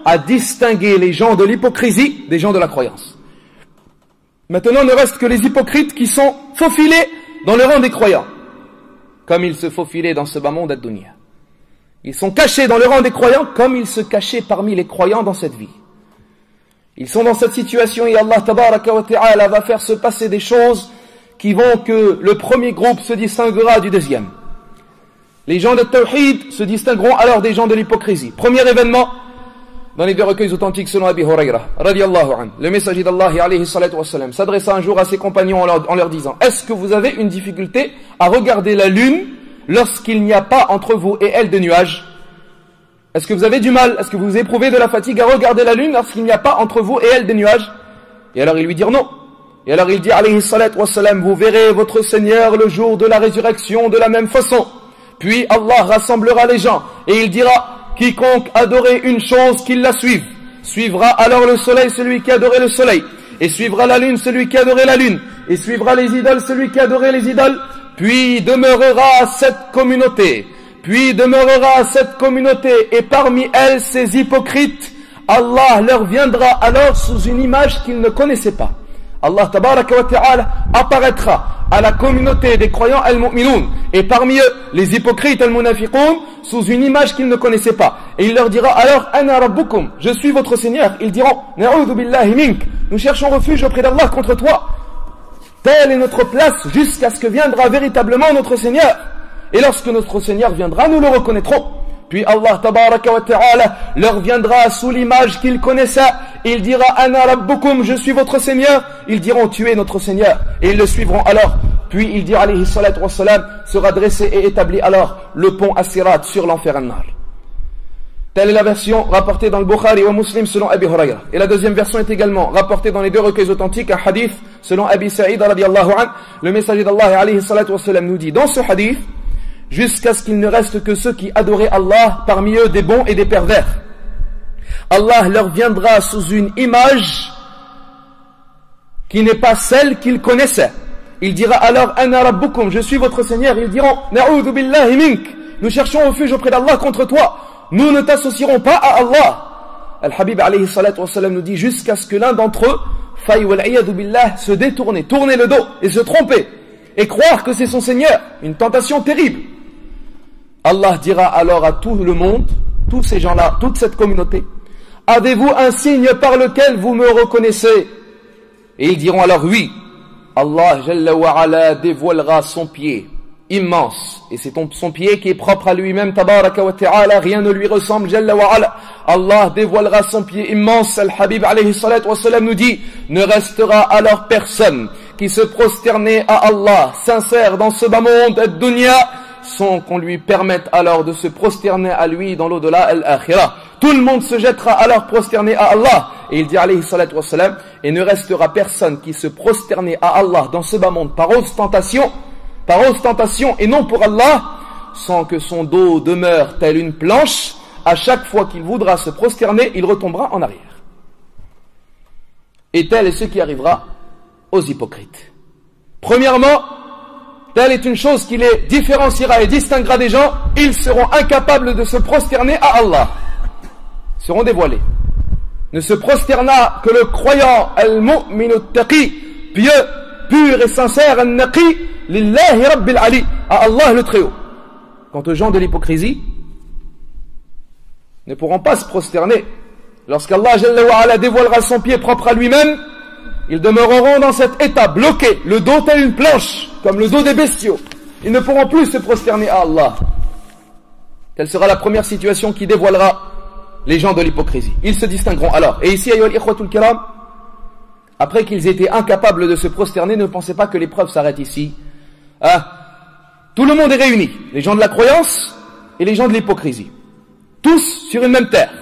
à distinguer les gens de l'hypocrisie des gens de la croyance. Maintenant, ne reste que les hypocrites qui sont faufilés dans le rang des croyants, comme ils se faufilaient dans ce bas monde ad-dunya. Ils sont cachés dans le rang des croyants comme ils se cachaient parmi les croyants dans cette vie. Ils sont dans cette situation et Allah tabaraka wa ta'ala va faire se passer des choses qui vont que le premier groupe se distinguera du deuxième. Les gens de Tawhid se distingueront alors des gens de l'hypocrisie. Premier événement, dans les deux recueils authentiques selon Abi Hurayra, radiyallahu anhu, le messager d'Allah alayhi salatu wassalam s'adressa un jour à ses compagnons en leur disant: est-ce que vous avez une difficulté à regarder la lune lorsqu'il n'y a pas entre vous et elle de nuages? Est-ce que vous avez du mal? Est-ce que vous éprouvez de la fatigue à regarder la lune lorsqu'il n'y a pas entre vous et elle de nuages? Et alors ils lui dirent non. Et alors il dit alayhi salatu wassalam: vous verrez votre Seigneur le jour de la résurrection de la même façon. Puis Allah rassemblera les gens et il dira: quiconque adorait une chose, qu'il la suive. Suivra alors le soleil celui qui adorait le soleil, et suivra la lune celui qui adorait la lune, et suivra les idoles celui qui adorait les idoles. Puis demeurera cette communauté, et parmi elles ces hypocrites. Allah leur viendra alors sous une image qu'ils ne connaissaient pas. Allah tabaraka wa ta'ala apparaîtra à la communauté des croyants al-mu'minoun, et parmi eux les hypocrites al-munafiqoun, sous une image qu'ils ne connaissaient pas. Et il leur dira alors: ana rabbukum, je suis votre Seigneur. Ils diront: na'udhu billahi mink, nous cherchons refuge auprès d'Allah contre toi. Telle est notre place jusqu'à ce que viendra véritablement notre Seigneur. Et lorsque notre Seigneur viendra, nous le reconnaîtrons. Puis Allah tabaraka wa ta'ala leur viendra sous l'image qu'ils connaissaient. Il dira: ana rabbukum, je suis votre Seigneur. Ils diront: tu es notre Seigneur. Et ils le suivront alors. Puis il dit alayhi salatu wassalam, sera dressé et établi alors le pont as-sirat sur l'enfer an-nar. Telle est la version rapportée dans le Bukhari ou Muslim selon Abi Hurayra. Et la deuxième version est également rapportée dans les deux recueils authentiques, un hadith selon Abi Sa'id radiyallahu anhu. Le messager d'Allah alayhi salatu wassalam nous dit dans ce hadith: jusqu'à ce qu'il ne reste que ceux qui adoraient Allah, parmi eux des bons et des pervers. Allah leur viendra sous une image qui n'est pas celle qu'ils connaissaient. Il dira alors: ana rabbukum, je suis votre Seigneur. Ils diront: na'udhu billahi mink, nous cherchons refuge auprès d'Allah contre toi. Nous ne t'associerons pas à Allah. Al-Habib alayhi salatu wassalam nous dit: jusqu'à ce que l'un d'entre eux faille wal-iyadu billah se détourner, tourner le dos et se tromper et croire que c'est son Seigneur. Une tentation terrible. Allah dira alors à tout le monde, tous ces gens-là, toute cette communauté: avez-vous un signe par lequel vous me reconnaissez? Et ils diront alors: oui. Allah Jalla wa Ala dévoilera son pied immense, et c'est son pied qui est propre à lui-même, tabaraka wa ta'ala, rien ne lui ressemble, Jalla wa Ala. Allah dévoilera son pied immense. Al-Habib alayhi salatu wassalam nous dit: ne restera alors personne qui se prosternait à Allah sincère dans ce bas monde ad-dunya sans qu'on lui permette alors de se prosterner à lui dans l'au-delà, al-akhirah. Tout le monde se jettera alors prosterné à Allah. Et il dit alayhi salatu wassalam: et ne restera personne qui se prosternait à Allah dans ce bas monde par ostentation et non pour Allah, sans que son dos demeure tel une planche. À chaque fois qu'il voudra se prosterner, il retombera en arrière. Et tel est ce qui arrivera aux hypocrites. Premièrement, telle est une chose qui les différenciera et distinguera des gens: ils seront incapables de se prosterner à Allah. Ils seront dévoilés. Ne se prosterna que le croyant al-mu'minu taqi, pieux, pur et sincère, al-naqi, lillahi rabbil ali, à Allah le Très-Haut. Quant aux gens de l'hypocrisie, ne pourront pas se prosterner. Lorsqu'Allah Jalla wa Ala dévoilera son pied propre à lui-même, ils demeureront dans cet état bloqué, le dos tel une planche, comme le dos des bestiaux. Ils ne pourront plus se prosterner à Allah. Telle sera la première situation qui dévoilera les gens de l'hypocrisie. Ils se distingueront alors. Et ici, ayyuhal ikhwatul kiram, après qu'ils étaient incapables de se prosterner, ne pensez pas que l'épreuve s'arrête ici. Tout le monde est réuni, les gens de la croyance et les gens de l'hypocrisie. Tous sur une même terre.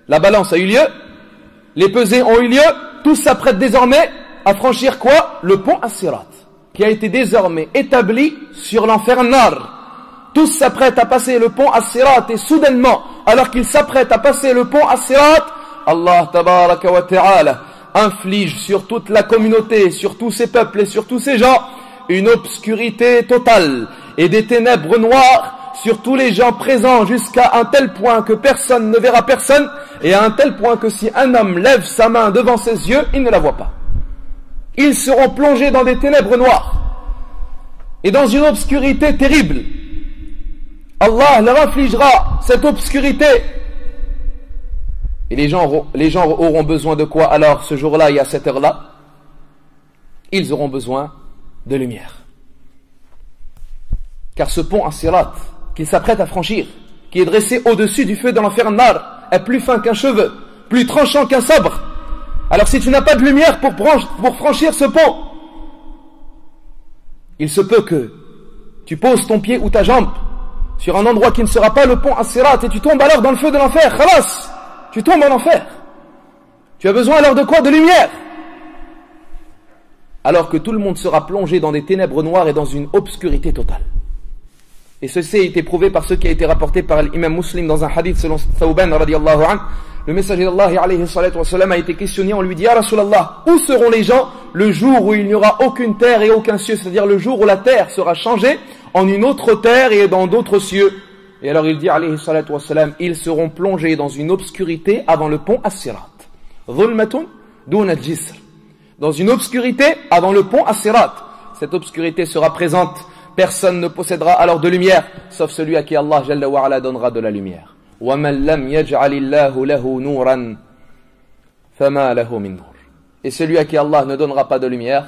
La balance a eu lieu, les pesées ont eu lieu, tous s'apprêtent désormais à franchir quoi? Le pont As-Sirat, qui a été désormais établi sur l'enfer Nar. Tous s'apprêtent à passer le pont As-Sirat et soudainement, alors qu'ils s'apprêtent à passer le pont As-Sirat, Allah tabaraka wa ta'ala inflige sur toute la communauté, sur tous ces peuples et sur tous ces gens, une obscurité totale et des ténèbres noires sur tous les gens présents jusqu'à un tel point que personne ne verra personne et à un tel point que si un homme lève sa main devant ses yeux, il ne la voit pas. Ils seront plongés dans des ténèbres noires et dans une obscurité terrible. Allah leur infligera cette obscurité. Et les gens auront besoin de quoi alors ce jour-là et à cette heure-là? Ils auront besoin de lumière. Car ce pont As-Sirat qu'ils s'apprêtent à franchir, qui est dressé au-dessus du feu de l'enfer Nar, est plus fin qu'un cheveu, plus tranchant qu'un sabre. Alors si tu n'as pas de lumière pour franchir ce pont, il se peut que tu poses ton pied ou ta jambe sur un endroit qui ne sera pas le pont As-Sirat et tu tombes alors dans le feu de l'enfer. Khalas, tu tombes en enfer. Tu as besoin alors de quoi? De lumière. Alors que tout le monde sera plongé dans des ténèbres noires et dans une obscurité totale. Et ceci a été prouvé par ce qui a été rapporté par l'imam Muslim dans un hadith selon Thawban radiyallahu anhu. Le messager d'Allah alayhi salatu wassalam a été questionné, on lui dit: Ya Rasulallah, où seront les gens le jour où il n'y aura aucune terre et aucun cieux, c'est-à-dire le jour où la terre sera changée en une autre terre et dans d'autres cieux? Et alors il dit alayhi salatu wassalam, ils seront plongés dans une obscurité avant le pont As-Sirat. Dhulmatun dun al-jisr. Dans une obscurité avant le pont As-Sirat. Cette obscurité sera présente. Personne ne possédera alors de lumière, sauf celui à qui Allah Jalla wa Ala donnera de la lumière. وَمَنْ لَمْ يَجْعَلِ اللَّهُ لَهُ نُورًا فَمَا لَهُ مِنْ نُورٍ. Et celui à qui Allah ne donnera pas de lumière,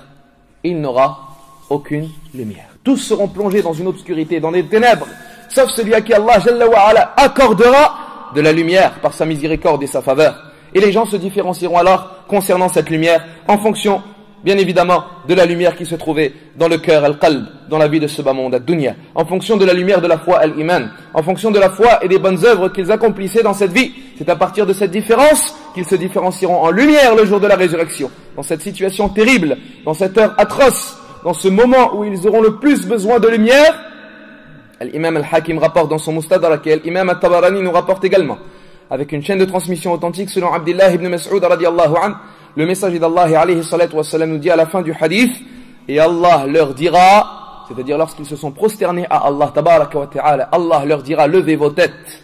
il n'aura aucune lumière. Tous seront plongés dans une obscurité, dans des ténèbres, sauf celui à qui Allah Jalla wa Ala accordera de la lumière par sa miséricorde et sa faveur. Et les gens se différencieront alors concernant cette lumière en fonction, bien évidemment, de la lumière qui se trouvait dans le cœur, al-qalb, dans la vie de ce bas monde, ad-dunya, en fonction de la lumière de la foi, al-iman, en fonction de la foi et des bonnes œuvres qu'ils accomplissaient dans cette vie. C'est à partir de cette différence qu'ils se différencieront en lumière le jour de la résurrection. Dans cette situation terrible, dans cette heure atroce, dans ce moment où ils auront le plus besoin de lumière, l'imam al-Hakim rapporte dans son Mustadrak et l'imam al-Tabarani nous rapporte également, avec une chaîne de transmission authentique selon Abdullah ibn Mas'ud radiyallahu anhu, le messager d'Allah alayhi salatu wassalam nous dit à la fin du hadith, et Allah leur dira, c'est-à-dire lorsqu'ils se sont prosternés à Allah tabaraka wa ta'ala, Allah leur dira: levez vos têtes.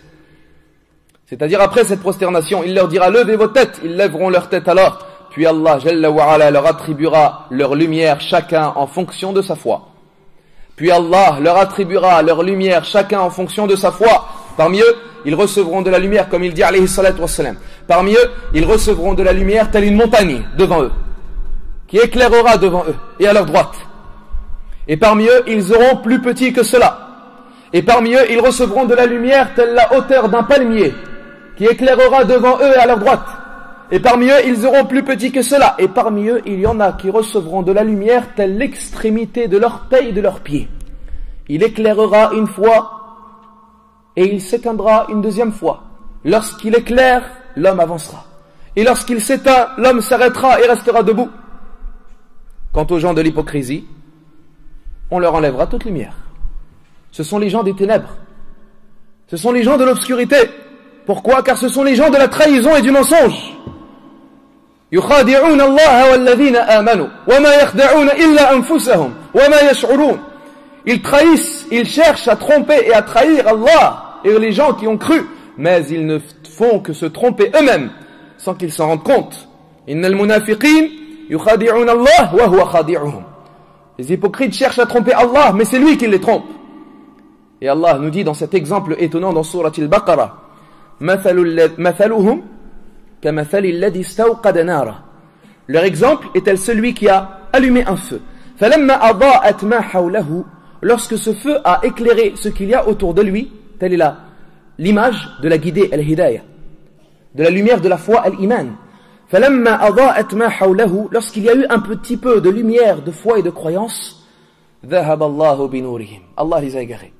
C'est-à-dire après cette prosternation, il leur dira: levez vos têtes. Ils lèveront leurs têtes alors, puis Allah Jalla wa Ala leur attribuera leur lumière chacun en fonction de sa foi. Puis Allah leur attribuera leur lumière chacun en fonction de sa foi. Parmi eux, ils recevront de la lumière, comme il dit alayhi salatu wassalam. Parmi eux, ils recevront de la lumière telle une montagne devant eux, qui éclairera devant eux et à leur droite. Et parmi eux, ils auront plus petit que cela. Et parmi eux, ils recevront de la lumière telle la hauteur d'un palmier, qui éclairera devant eux et à leur droite. Et parmi eux, ils auront plus petit que cela. Et parmi eux, il y en a qui recevront de la lumière telle l'extrémité de l'orteil de leurs pieds. Il éclairera une fois et il s'éteindra une deuxième fois. Lorsqu'il éclaire, l'homme avancera. Et lorsqu'il s'éteint, l'homme s'arrêtera et restera debout. Quant aux gens de l'hypocrisie, on leur enlèvera toute lumière. Ce sont les gens des ténèbres. Ce sont les gens de l'obscurité. Pourquoi? Car ce sont les gens de la trahison et du mensonge. يُخَادِعُونَ اللَّهَ وَالَّذِينَ آمَنُوا وَمَا يَخْدَعُونَ إِلَّا أَنفُسَهُمْ وَمَا يَشْعُرُونَ. Ils trahissent, ils cherchent à tromper et à trahir Allah et les gens qui ont cru, mais ils ne font que se tromper eux-mêmes sans qu'ils s'en rendent compte. إِنَّ الْمُنَافِقِينَ يُخَادِعُونَ اللَّهَ وَهُوَ خَادِعُهُمْ. Les hypocrites cherchent à tromper Allah, mais c'est lui qui les trompe. Et Allah nous dit dans cet exemple étonnant dans Surat al-Baqarah: مَثَلُهُمْ كَمَثَلِ الَّذِي اسْتَوْقَدَ نَارًا. Leur exemple est tel celui qui a allumé un feu. فَلَمَّا أَضَاءَتْ مَا حَوْلَهُ. Lorsque ce feu a éclairé ce qu'il y a autour de lui, telle est l'image de la guidée, al-hidayah, de la lumière de la foi, al-iman. فلما أضاءت ما حوله, lorsqu'il y a eu un petit peu de lumière, de foi et de croyance, ذهب الله بنورهم, Allah les a égarés.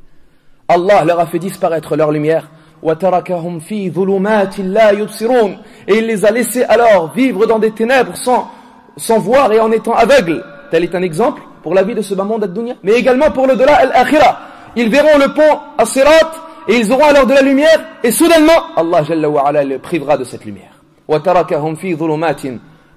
Allah leur a fait disparaître leur lumière. وتركهم في ظلمات لا يبصرون, et il les a laissés alors vivre dans des ténèbres sans voir et en étant aveugles. Tel est un exemple pour la vie de ce bas monde ad-dunya, mais également pour le delà al-akhirah. Ils verront le pont as-sirat et ils auront alors de la lumière, et soudainement Allah Jalla wa Ala les privera de cette lumière. وتركهم في ظلمات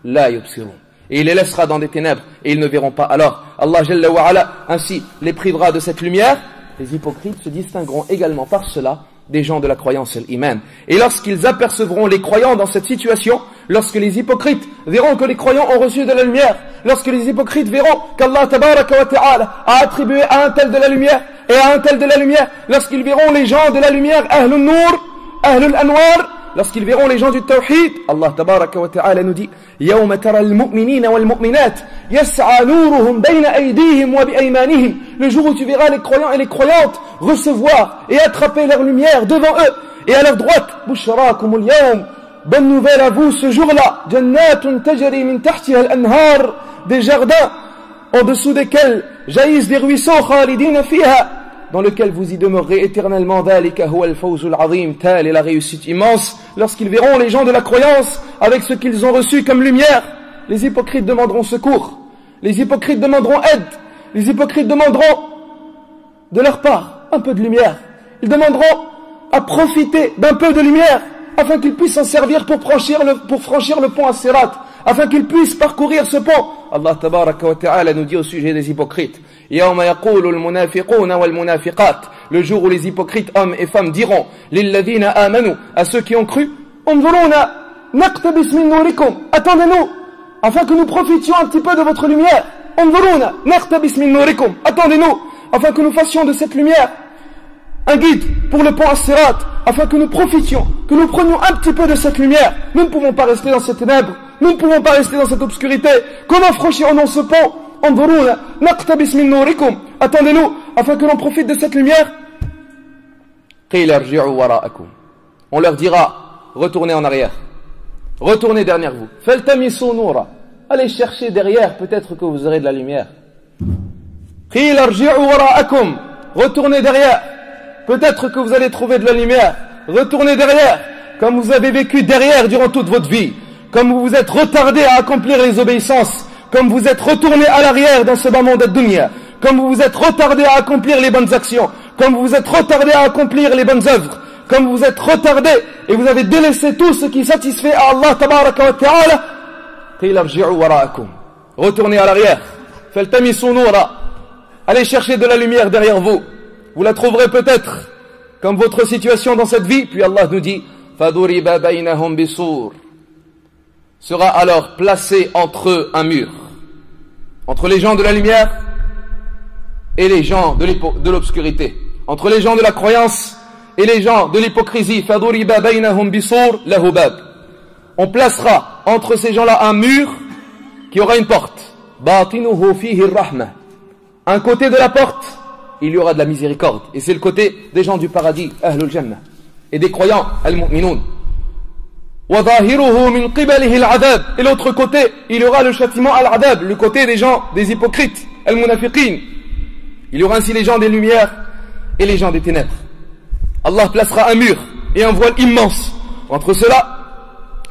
لا يبصرون, et il les laissera dans des ténèbres et ils ne verront pas. Alors Allah Jalla wa Ala ainsi les privera de cette lumière. Les hypocrites se distingueront également par cela des gens de la croyance et l'iman. Et lorsqu'ils apercevront les croyants dans cette situation, lorsque les hypocrites verront que les croyants ont reçu de la lumière, lorsque les hypocrites verront qu'Allah tabaraka wa ta'ala a attribué à un tel de la lumière et à un tel de la lumière, lorsqu'ils verront les gens de la lumière, Ahlul Nour, Ahlul Anwar, lorsqu'ils verront les gens du Tawhid, Allah tabaraka wa ta'ala nous dit يَوْمَ تَرَى الْمُؤْمِنِينَ وَالْمُؤْمِنَاتِ يَسْعَى نُورُهُمْ بَيْنَ أَيْدِيهِمْ وَبِأَيْمَانِهِمْ. Le jour où tu verras les croyants et les croyantes recevoir et attraper leur lumière devant eux et à leur droite. بُشْرَاكُمُ الْيَوْمِ, bonne nouvelle à vous ce jour-là. جَنَّاتٌ تَجْرِي مِنْ تَحْتِهَا الْأَنْهَارِ, des jardins en dessous desquels jaillissent des ruisseaux, خَالِدِينَ فِيهَا, dans lequel vous y demeurerez éternellement. ذَلِكَ هُوَ الْفَوْزُ الْعَظِيمُ, telle est la réussite immense. Lorsqu'ils verront les gens de la croyance avec ce qu'ils ont reçu comme lumière, les hypocrites demanderont secours, les hypocrites demanderont aide, les hypocrites demanderont de leur part un peu de lumière. Ils demanderont à profiter d'un peu de lumière afin qu'ils puissent s'en servir pour franchir le pont as-sirat, afin qu'ils puissent parcourir ce pont. Allah tabaraka wa ta'ala nous dit au sujet des hypocrites, يَوْمَ يَقُولُ الْمُنَافِقُونَ وَالْمُنَافِقَاتِ, le jour où les hypocrites hommes et femmes diront لِلَّذِينَ آمَنُوا, à ceux qui ont cru, انظرونا نقتبس من نوركم, attendez-nous afin que nous profitions un petit peu de votre lumière. انظرونا نقتبس من نوركم, attendez-nous afin que nous fassions de cette lumière un guide pour le pont as-sirat, afin que nous profitions, que nous prenions un petit peu de cette lumière. Nous ne pouvons pas rester dans ces ténèbres, nous ne pouvons pas rester dans cette obscurité. Comment franchirons-nous ce pont? انظرونا نقتبس من نوركم, attendez-nous afin que l'on profite de cette lumière. قيل ارجعوا وراءكم, on leur dira retournez en arrière, retournez derrière vous. فالتمسوا نورا, allez chercher derrière, peut-être que vous aurez de la lumière. قيل ارجعوا وراءكم, retournez derrière, peut-être que vous allez trouver de la lumière. Retournez derrière, comme vous avez vécu derrière durant toute votre vie, comme vous vous êtes retardé à accomplir les obéissances, comme vous êtes retourné à l'arrière dans ce bas monde ad-dunya, comme vous vous êtes retardé à accomplir les bonnes actions, comme vous vous êtes retardé à accomplir les bonnes œuvres, comme vous vous êtes retardé et vous avez délaissé tout ce qui satisfait à Allah tabaraka wa ta'ala. قيل ارجعوا وراءكم, retournez à l'arrière. فالتمسوا نورا, allez chercher de la lumière derrière vous. Vous la trouverez peut-être comme votre situation dans cette vie. Puis Allah nous dit فَضُرِبَ بَيْنَهُمْ بِسُورٍ, sera alors placé entre eux un mur, entre les gens de la lumière et les gens de l'obscurité, entre les gens de la croyance et les gens de l'hypocrisie. فَضُرِبَ بَيْنَهُمْ بِسُورٍ لَهُ بَابٍ, on placera entre ces gens-là un mur qui aura une porte. بَاطِنُهُ فِيهِ الرَّحْمَةِ, un côté de la porte il y aura de la miséricorde, et c'est le côté des gens du paradis, Ahlul Jannah, et des croyants, Al-Mu'minun. وَظَاهِرُهُ مِنْ قِبَلِهِ الْعَذَابِ, et l'autre côté, il y aura le châtiment Al-Adab, le côté des gens, des hypocrites, Al-Munafiqin. Il y aura ainsi les gens des lumières et les gens des ténèbres. Allah placera un mur et un voile immense entre cela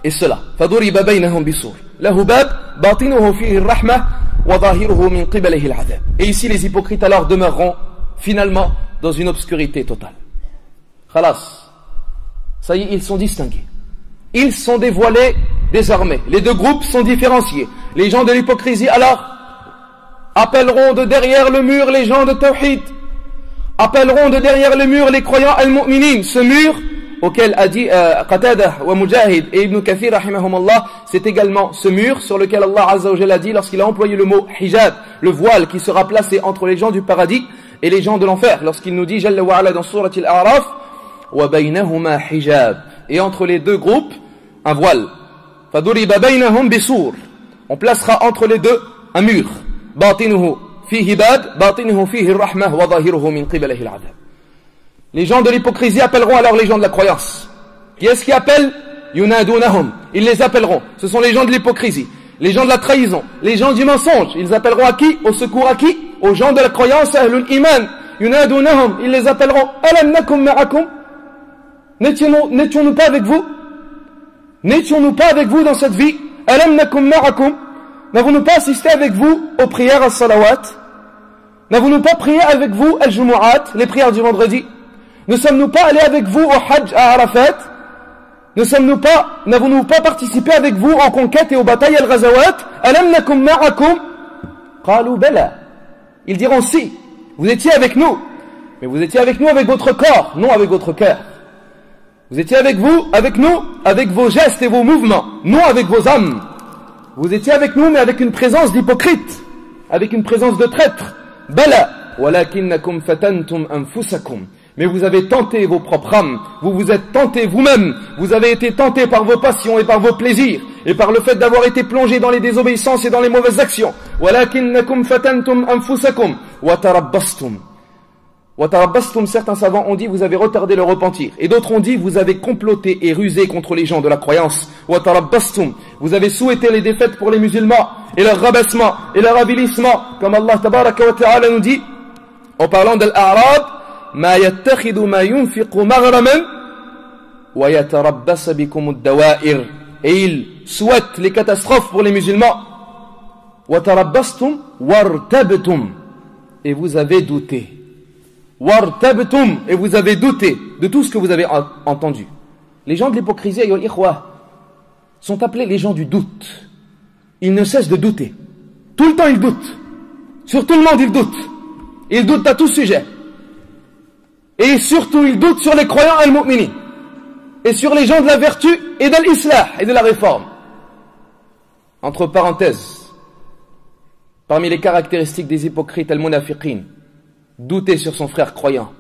et cela. فَضُرِبَ بَيْنَهُمْ بِسُورٍ لَهُ بَابٍ بَاطِنُهُ فِيهِ الرَّحْمَةِ وَظَاهِرُهُ مِنْ قِبَلِهِ الْعَذَابِ. Et ici les hypocrites alors demeureront finalement dans une obscurité totale. Khalas, ça y est, ils sont distingués, ils sont dévoilés désormais. Les deux groupes sont différenciés. Les gens de l'hypocrisie alors appelleront de derrière le mur les gens de Tawhid, appelleront de derrière le mur les croyants al-mu'minin. Ce mur auquel a dit Qatada wa Mujahid et Ibn Kathir rahimahumullah, c'est également ce mur sur lequel Allah Azza wa Jalla a dit, lorsqu'il a employé le mot hijab, le voile qui sera placé entre les gens du paradis et les gens de l'enfer, lorsqu'il nous dit Jalla wa ala dans Surat al-A'raf wa baynahuma hijab, et entre les deux groupes un voile. Faduriba baynahum bisur, on placera entre les deux un mur. Batinuhu fihi bab, batinuhu fihi ar-rahmah wa zahiruhu min qibalihi al-'adab. Les gens de l'hypocrisie appelleront alors les gens de la croyance. Qui est-ce qui appelle? yunadunahum, ils les appelleront. Ce sont les gens de l'hypocrisie, les gens de la trahison, les gens du mensonge. Ils appelleront à qui? Au secours à qui? Aux gens de la croyance, ahlul iman. Yunadunahum, ils les appelleront. Alam nakum ma'akum, n'étions-nous pas avec vous? N'étions-nous pas avec vous dans cette vie? Alam nakum ma'akum, n'avons-nous pas assisté avec vous aux prières as-salawat? N'avons-nous pas prié avec vous al-jumu'at, les prières du vendredi? Ne sommes-nous pas allés avec vous au hajj à Arafat? N'avons-nous pas participé avec vous en conquête et aux batailles al-ghazawat? Alam nakum ma'akum? Qalu bala. Ils diront si, vous étiez avec nous, mais vous étiez avec nous avec votre corps, non avec votre cœur. Vous étiez avec nous, avec vos gestes et vos mouvements, non avec vos âmes. Vous étiez avec nous, mais avec une présence d'hypocrite, avec une présence de traître. Bala, walakinnakum fatantum anfusakum. Mais vous avez tenté vos propres âmes, vous vous êtes tenté vous-même, vous avez été tenté par vos passions et par vos plaisirs, et par le fait d'avoir été plongé dans les désobéissances et dans les mauvaises actions. Walakinnakum fatantum anfusakum, wa tarabbastum. Wa tarabbastum, certains savants ont dit vous avez retardé le repentir, et d'autres ont dit vous avez comploté et rusé contre les gens de la croyance. Wa tarabbastum, vous avez souhaité les défaites pour les musulmans, et leur rabaissement, et leur avilissement, comme Allah tabaraka wa ta'ala nous dit, en parlant de l'Arab, ما يتخذ ما ينفق مغرما ويتربص بكم الدوائر, et il souhaite les catastrophes pour les musulmans. وتربصتم وارتبتم, et vous avez douté. وارتبتم, et vous avez douté de tout ce que vous avez entendu. Les gens de l'hypocrisie, ayyuhal ikhwa, sont appelés les gens du doute. Ils ne cessent de douter. Tout le temps ils doutent. Sur tout le monde ils doutent. Ils doutent à tout sujet. Et surtout, ils doutent sur les croyants al-mu'minin. Et sur les gens de la vertu et de l'islah et de la réforme. Entre parenthèses, parmi les caractéristiques des hypocrites al-munafiqin, douter sur son frère croyant,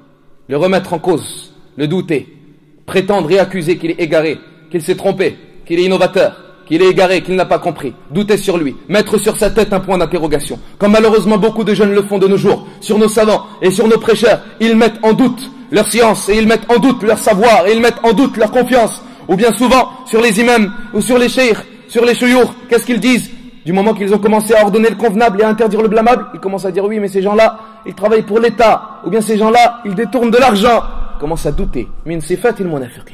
le remettre en cause, le douter, prétendre et accuser qu'il est égaré, qu'il s'est trompé, qu'il est innovateur, qu'il est égaré, qu'il n'a pas compris, douter sur lui, mettre sur sa tête un point d'interrogation, comme malheureusement beaucoup de jeunes le font de nos jours, sur nos savants et sur nos prêcheurs. Ils mettent en doute leur science, et ils mettent en doute leur savoir, et ils mettent en doute leur confiance, ou bien souvent sur les imams, ou sur les cheikhs, sur les chouyours. Qu'est-ce qu'ils disent? Du moment qu'ils ont commencé à ordonner le convenable et à interdire le blâmable, ils commencent à dire oui, mais ces gens-là, ils travaillent pour l'État, ou bien ces gens-là, ils détournent de l'argent. Ils commencent à douter. Min sifatil munafiqin.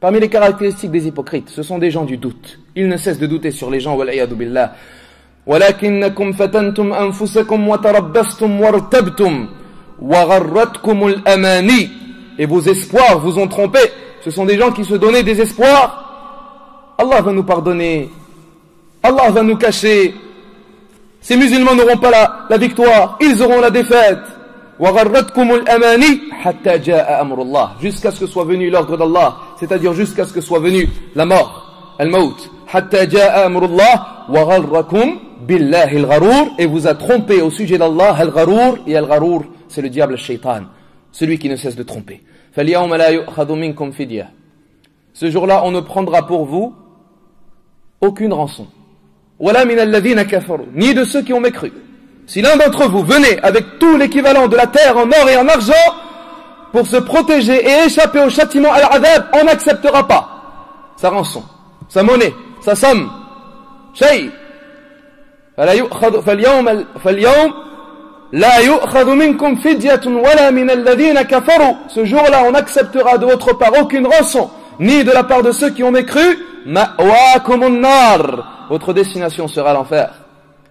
Parmi les caractéristiques des hypocrites, ce sont des gens du doute. Ils ne cessent de douter sur les gens, wal'iyadu billah. Walakinnakum fatantum anfusakum wa tarabbastum wartabtum wa gharratkumul amani. Et vos espoirs vous ont trompé. Ce sont des gens qui se donnaient des espoirs. Allah va nous pardonner. Allah va nous cacher. Ces musulmans n'auront pas la victoire. Ils auront la défaite. Jusqu'à ce que soit venu l'ordre d'Allah, c'est-à-dire jusqu'à ce que soit venu la mort, al-maut. Et vous a trompé au sujet d'Allah, al-gharour, et al-gharour, c'est le diable, al-shaytan, celui qui ne cesse de tromper. Ce jour-là, on ne prendra pour vous aucune rançon, ni de ceux qui ont mécru. Si l'un d'entre vous venait avec tout l'équivalent de la terre en or et en argent pour se protéger et échapper au châtiment al-adab, on n'acceptera pas sa rançon, sa monnaie, sa somme. Shay. Ce jour-là, on n'acceptera de votre part aucune rançon, ni de la part de ceux qui ont mécru. Votre destination sera l'enfer.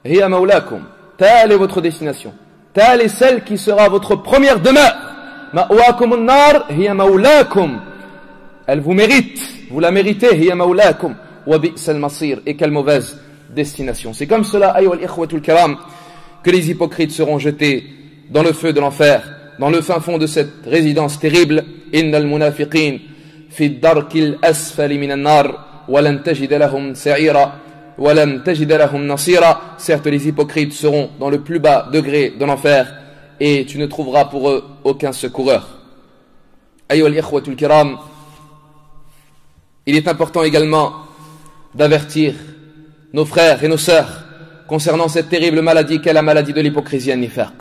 Hiya maulakum. Telle est votre destination. Telle est celle qui sera votre première demeure. Ma'wakumun nar hiya maulakum. Elle vous mérite. Vous la méritez. Hiya maulakum. Wa bi'sal masir. Et quelle mauvaise destination. C'est comme cela, ayyuhal ikhwatul kiram, que les hypocrites seront jetés dans le feu de l'enfer, dans le fin fond de cette résidence terrible. Innal munafiqin fi darkil asfali minan nar wa lan tajid lahum sa'ira. Certes, les hypocrites seront dans le plus bas degré de l'enfer et tu ne trouveras pour eux aucun secoureur. Ayyuhal ikhwatul kiram, il est important également d'avertir nos frères et nos sœurs concernant cette terrible maladie qu'est la maladie de l'hypocrisie an-nifaq.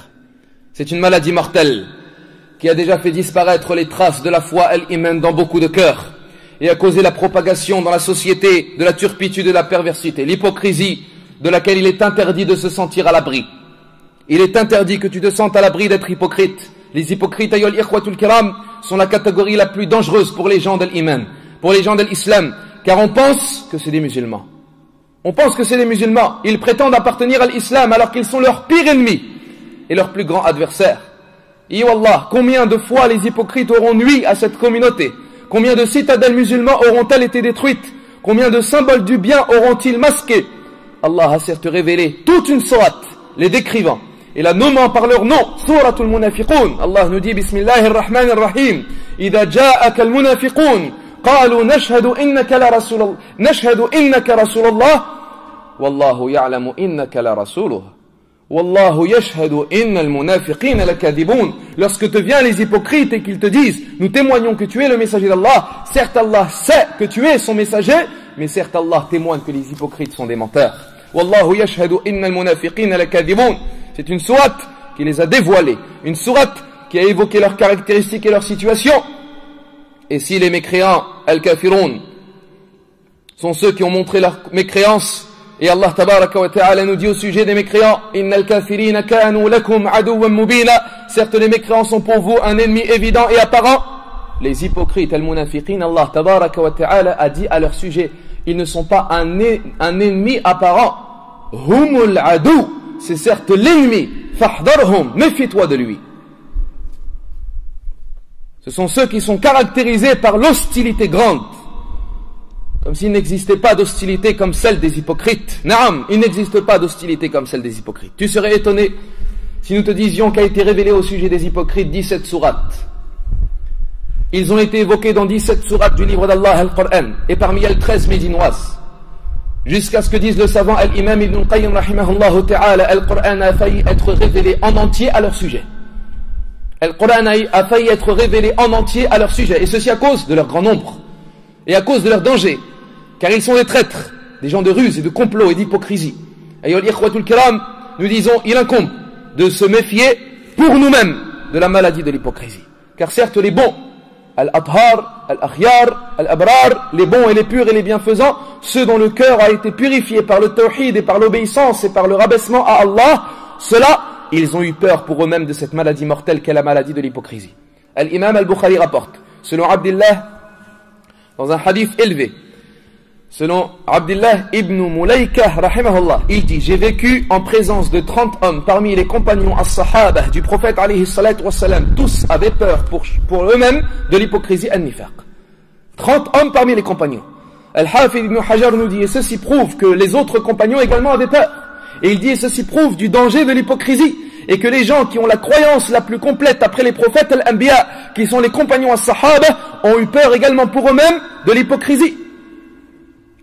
C'est une maladie mortelle qui a déjà fait disparaître les traces de la foi al-iman dans beaucoup de cœurs. et a causé la propagation dans la société de la turpitude et de la perversité, l'hypocrisie de laquelle il est interdit de se sentir à l'abri. Il est interdit que tu te sentes à l'abri d'être hypocrite. Les hypocrites, ayyuhal ikhwatul kiram, sont la catégorie la plus dangereuse pour les gens de l'iman, pour les gens de l'islam, car on pense que c'est des musulmans. On pense que c'est des musulmans. Ils prétendent appartenir à l'islam alors qu'ils sont leur pire ennemi et leur plus grand adversaire. Et wallah, combien de fois les hypocrites auront nui à cette communauté? Combien de citadelles musulmans auront-elles été détruites? Combien de symboles du bien auront-ils masqués? Allah a certes révélé toute une sourate, les décrivant et la nommant par leur nom, Souratul Munafiqun. Allah nous dit, Bismillahir Rahmanir Rahim, Idha ja'aka al-munafiqun, qalu nashhadu innaka Rasulullah, wallahu ya'lamu innaka la rasuluh. Wallahu yashhadu innal munafiqina lakadibun. Lorsque te viennent les hypocrites et qu'ils te disent, nous témoignons que tu es le messager d'Allah, certes Allah sait que tu es son messager, mais certes Allah témoigne que les hypocrites sont des menteurs. Wallahu yashhadu innal munafiqina lakadibun. C'est une sourate qui les a dévoilés, une sourate qui a évoqué leurs caractéristiques et leur situation. Et si les mécréants, al-kafirun, sont ceux qui ont montré leur mécréance, et Allah tabaraka wa ta'ala nous dit au sujet des mécréants, innal kafirina kanu lakum aduwwan mubina, certes les mécréants sont pour vous un ennemi évident et apparent. Les hypocrites, al-munafiqin, Allah tabaraka wa ta'ala a dit à leur sujet, ils ne sont pas un ennemi apparent. Humul adou, c'est certes l'ennemi. Fahdarhum, méfie-toi de lui. Ce sont ceux qui sont caractérisés par l'hostilité grande. Comme s'il n'existait pas d'hostilité comme celle des hypocrites. Naam, il n'existe pas d'hostilité comme celle des hypocrites. Tu serais étonné si nous te disions qu'a été révélé au sujet des hypocrites 17 sourates. Ils ont été évoqués dans 17 sourates du livre d'Allah, Al-Qur'an, et parmi elles 13 médinoises. Jusqu'à ce que dise le savant Al-Imam Ibn Qayyim rahimahullah ta'ala, Al-Qur'an a failli être révélé en entier à leur sujet. Al-Qur'an a failli être révélé en entier à leur sujet, et ceci à cause de leur grand nombre, et à cause de leur danger, car ils sont des traîtres, des gens de ruse et de complot et d'hypocrisie. Ayyuhal ikhwatul kiram, nous disons, il incombe de se méfier pour nous-mêmes de la maladie de l'hypocrisie. Car certes les bons, al-athar, al-akhyar, al-abrar, les bons et les purs et les bienfaisants, ceux dont le cœur a été purifié par le tawhid et par l'obéissance et par le rabaissement à Allah, ceux-là, ils ont eu peur pour eux-mêmes de cette maladie mortelle qu'est la maladie de l'hypocrisie. Al-Imam al-Bukhari rapporte, selon Abdullah, dans un hadith élevé, selon Abdullah ibn Mulaykah rahimahullah, il dit, j'ai vécu en présence de 30 hommes parmi les compagnons as-sahaba du prophète alayhi salatu wassalam, tous avaient peur pour eux-mêmes de l'hypocrisie an-nifaq. 30 hommes parmi les compagnons. Al-Hafid ibn Hajar nous dit, et ceci prouve que les autres compagnons également avaient peur. Et il dit, et ceci prouve du danger de l'hypocrisie, et que les gens qui ont la croyance la plus complète après les prophètes al-Anbiya, qui sont les compagnons as-sahaba, ont eu peur également pour eux-mêmes de l'hypocrisie.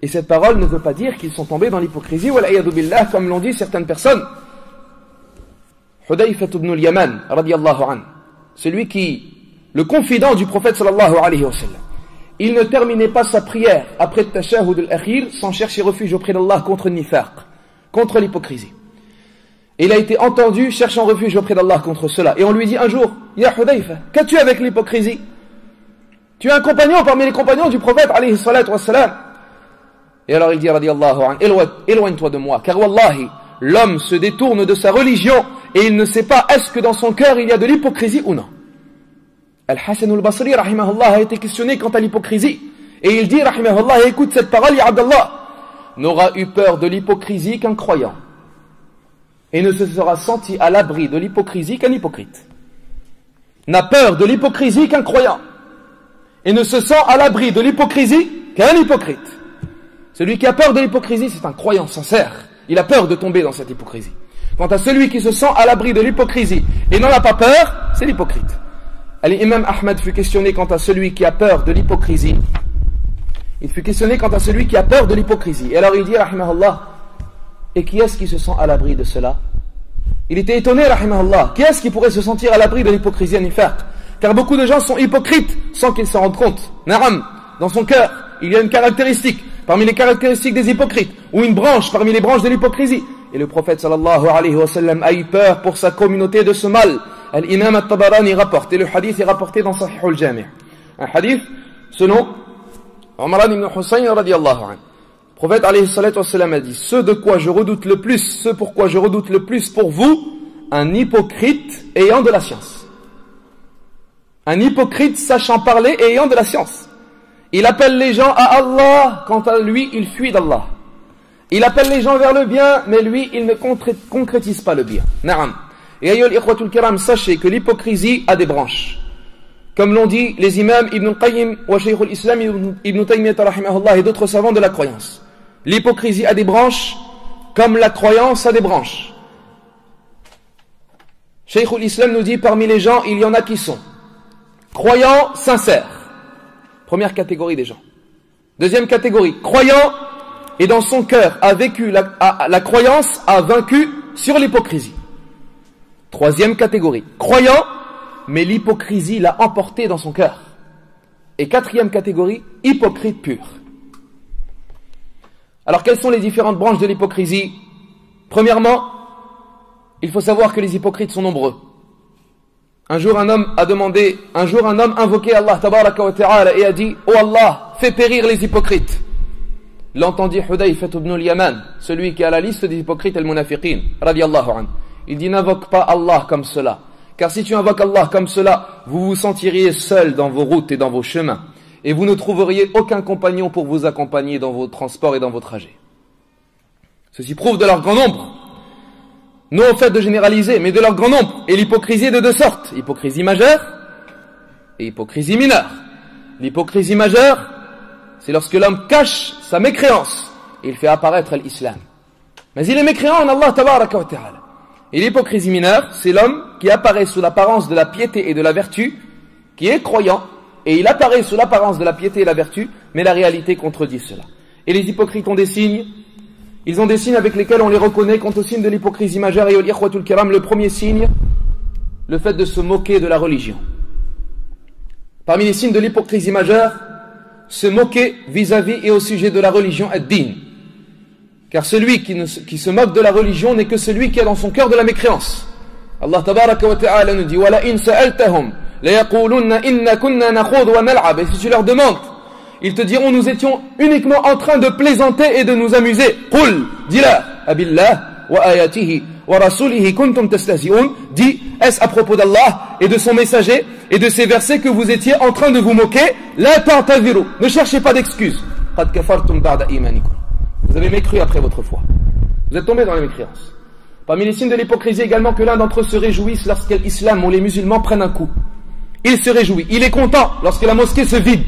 Et cette parole ne veut pas dire qu'ils sont tombés dans l'hypocrisie, wal'ayadu billah, comme l'ont dit certaines personnes. Hudayfa ibn al-Yaman, radiyallahu an, celui qui, le confident du prophète sallallahu alayhi wa sallam, il ne terminait pas sa prière après le tashahhud al-akhir sans chercher refuge auprès d'Allah contre le nifaq, contre l'hypocrisie. Et il a été entendu cherchant refuge auprès d'Allah contre cela. Et on lui dit un jour, Ya Hudayfa, qu'as-tu avec l'hypocrisie? Tu es un compagnon parmi les compagnons du prophète alayhi salatu wassalam. Et alors il dit, radiyallahu an, éloigne-toi de moi, car wallahi, l'homme se détourne de sa religion et il ne sait pas est-ce que dans son cœur il y a de l'hypocrisie ou non. Al-Hasan al-Basri, rahimahullah, a été questionné quant à l'hypocrisie. Et il dit, rahimahullah, écoute cette parole, ya Abdallah, n'aura eu peur de l'hypocrisie qu'un croyant. Et ne se sera senti à l'abri de l'hypocrisie qu'un hypocrite. N'a peur de l'hypocrisie qu'un croyant. Et ne se sent à l'abri de l'hypocrisie qu'un hypocrite. Celui qui a peur de l'hypocrisie, c'est un croyant sincère. Il a peur de tomber dans cette hypocrisie. Quant à celui qui se sent à l'abri de l'hypocrisie et n'en a pas peur, c'est l'hypocrite. L'imam Ahmad fut questionné quant à celui qui a peur de l'hypocrisie. Il fut questionné quant à celui qui a peur de l'hypocrisie. Et alors il dit, rahimahullah, et qui est-ce qui se sent à l'abri de cela? Il était étonné, rahimahullah. Qui est-ce qui pourrait se sentir à l'abri de l'hypocrisie an-nifaq? Car beaucoup de gens sont hypocrites sans qu'ils s'en rendent compte. Naram, dans son cœur, il y a une caractéristique parmi les caractéristiques des hypocrites, ou une branche parmi les branches de l'hypocrisie. Et le prophète sallallahu alayhi wa sallam a eu peur pour sa communauté de ce mal. Al-Imam al-Tabarani rapporte, et le hadith est rapporté dans Sahih al-Jami'. Un hadith selon Umran ibn Hussein radiyallahu anhu. Le prophète alayhi salatu wassalam a dit, ce pourquoi je redoute le plus pour vous, un hypocrite ayant de la science. Un hypocrite sachant parler et ayant de la science. Il appelle les gens à Allah, quant à lui, il fuit d'Allah. Il appelle les gens vers le bien, mais lui, il ne concrétise pas le bien. Na'am. Et ayyul ikhwatul kiram, sachez que l'hypocrisie a des branches. Comme l'ont dit les imams Ibn Qayyim wa Shaykh al-Islam Ibn Taymiyyah rahimahullah et d'autres savants de la croyance. L'hypocrisie a des branches, comme la croyance a des branches. Shaykh al-Islam nous dit, parmi les gens, il y en a qui sont croyants sincères. Première catégorie des gens. Deuxième catégorie, croyant et dans son cœur a vécu la croyance, a vaincu sur l'hypocrisie. Troisième catégorie, croyant, mais l'hypocrisie l'a emporté dans son cœur. Et quatrième catégorie, hypocrite pur. Alors quelles sont les différentes branches de l'hypocrisie? Premièrement, il faut savoir que les hypocrites sont nombreux. Un jour un homme invoquait Allah tabaraka wa ta'ala et a dit, oh Allah, fais périr les hypocrites. L'entendit Hudayfa ibn al-Yaman, celui qui a la liste des hypocrites al-munafiqin, radiyallahu anhu. Il dit, n'invoque pas Allah comme cela. Car si tu invoques Allah comme cela, vous vous sentiriez seul dans vos routes et dans vos chemins. Et vous ne trouveriez aucun compagnon pour vous accompagner dans vos transports et dans vos trajets. Ceci prouve de leur grand nombre. Non au fait de généraliser, mais de leur grand nombre. Et l'hypocrisie est de deux sortes. Hypocrisie majeure et hypocrisie mineure. L'hypocrisie majeure, c'est lorsque l'homme cache sa mécréance et il fait apparaître l'islam. Mais il est mécréant en Allah tabaraka wa ta'ala. Et l'hypocrisie mineure, c'est l'homme qui apparaît sous l'apparence de la piété et de la vertu, qui est croyant, et il apparaît sous l'apparence de la piété et la vertu, mais la réalité contredit cela. Et les hypocrites ont des signes, ils ont des signes avec lesquels on les reconnaît quant au signe de l'hypocrisie majeure. Et al-ikhwatul kiram, le premier signe, le fait de se moquer de la religion. Parmi les signes de l'hypocrisie majeure, se moquer vis-à-vis et au sujet de la religion ad-din. Car celui qui se moque de la religion n'est que celui qui a dans son cœur de la mécréance. Allah tabaraka wa ta'ala nous dit, وَلَا إِن سَأَلْتَهُمْ لَيَقُولُنَّ إِنَّا كُنَّا نَخُوضُ وَنَلْعَبُ. Et si tu leur demandes, ils te diront, nous étions uniquement en train de plaisanter et de nous amuser. قُلْ, dis-leur, أَبِاللَّهِ وَآيَاتِهِ وَرَسُولِهِ كُنْتُمْ تَسْتَهْزِئُونَ. Dis, est-ce à propos d'Allah et de son messager et de ces versets que vous étiez en train de vous moquer? لَا تَعْتَذِرُوا. Ne cherchez pas d'excuses. قَدْ كَفَرْتُمْ بَعْدَ إِيمَانِكُمْ. Vous avez mécru après votre foi. Vous êtes tombés dans la mécréance. Parmi les signes de l'hypocrisie également que l'un d'entre eux se réjouisse lorsque l'islam ou les musulmans prennent un coup. Il se réjouit, il est content lorsque la mosquée se vide.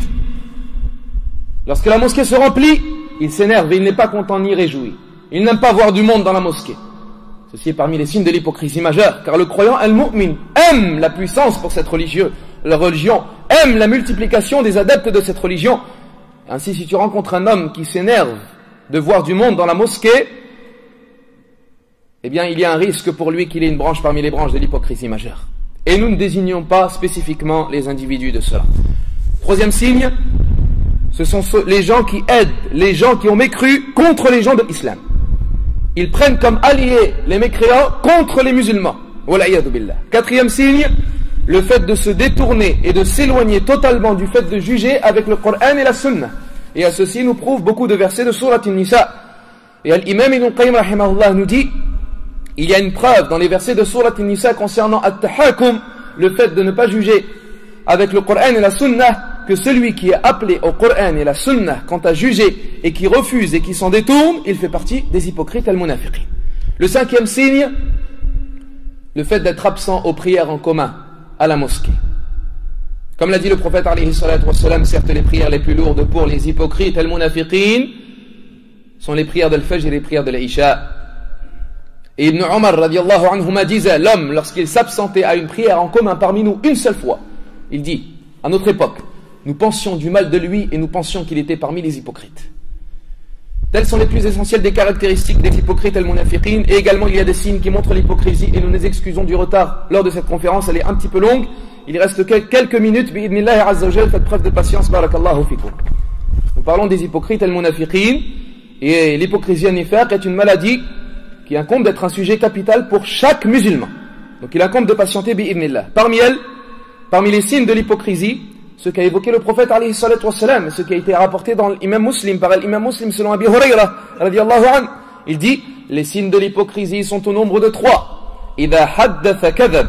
Lorsque la mosquée se remplit, il s'énerve et il n'est pas content ni réjoui. Il n'aime pas voir du monde dans la mosquée. Ceci est parmi les signes de l'hypocrisie majeure, car le croyant al-mu'min aime la puissance pour cette religion, aime la multiplication des adeptes de cette religion. Ainsi, si tu rencontres un homme qui s'énerve de voir du monde dans la mosquée, eh bien il y a un risque pour lui qu'il ait une branche parmi les branches de l'hypocrisie majeure. Et nous ne désignons pas spécifiquement les individus de cela. Troisième signe, ce sont les gens qui aident, les gens qui ont mécru contre les gens de l'islam. Ils prennent comme alliés les mécréants contre les musulmans. Wala'iyadu billah. Quatrième signe, le fait de se détourner et de s'éloigner totalement du fait de juger avec le Coran et la Sunna. Et à ceci nous prouve beaucoup de versets de Surat An-Nisa. Et l'imam Ibn Qayyim rahimahullah nous dit, il y a une preuve dans les versets de Surat An-Nisa concernant at-tahakum, le fait de ne pas juger avec le Coran et la Sunna, que celui qui est appelé au Coran et la Sunna quant à juger et qui refuse et qui s'en détourne, il fait partie des hypocrites al-munafiqin. Le cinquième signe, le fait d'être absent aux prières en commun à la mosquée. Comme l'a dit le prophète alayhi salatu wassalam, certes les prières les plus lourdes pour les hypocrites al-munafiqin sont les prières de l'Fajr et les prières de l'Isha. Et Ibn Omar radiallahu anhuma disait, l'homme lorsqu'il s'absentait à une prière en commun parmi nous une seule fois, il dit, à notre époque, nous pensions du mal de lui et nous pensions qu'il était parmi les hypocrites. Telles sont les plus essentielles des caractéristiques des hypocrites al-munafiqin. Et également il y a des signes qui montrent l'hypocrisie et nous nous excusons du retard lors de cette conférence, elle est un petit peu longue. Il reste quelques minutes, bi'idnillahi azza wa jalla, faites preuve de patience, barakallahu fikum. Nous parlons des hypocrites al-munafiqin et l'hypocrisie an-nifaq est une maladie qui incombe d'être un sujet capital pour chaque musulman. Donc il incombe de patienter bi'idnillah. Parmi les signes de l'hypocrisie, ce qu'a évoqué le prophète alayhi salatu wassalam, ce qui a été rapporté dans l'imam Muslim, par l'imam Muslim selon Abi Hurayra radiyallahu anhu. Il dit, les signes de l'hypocrisie sont au nombre de 3. إِذَا حَدَّثَ كَذَبَ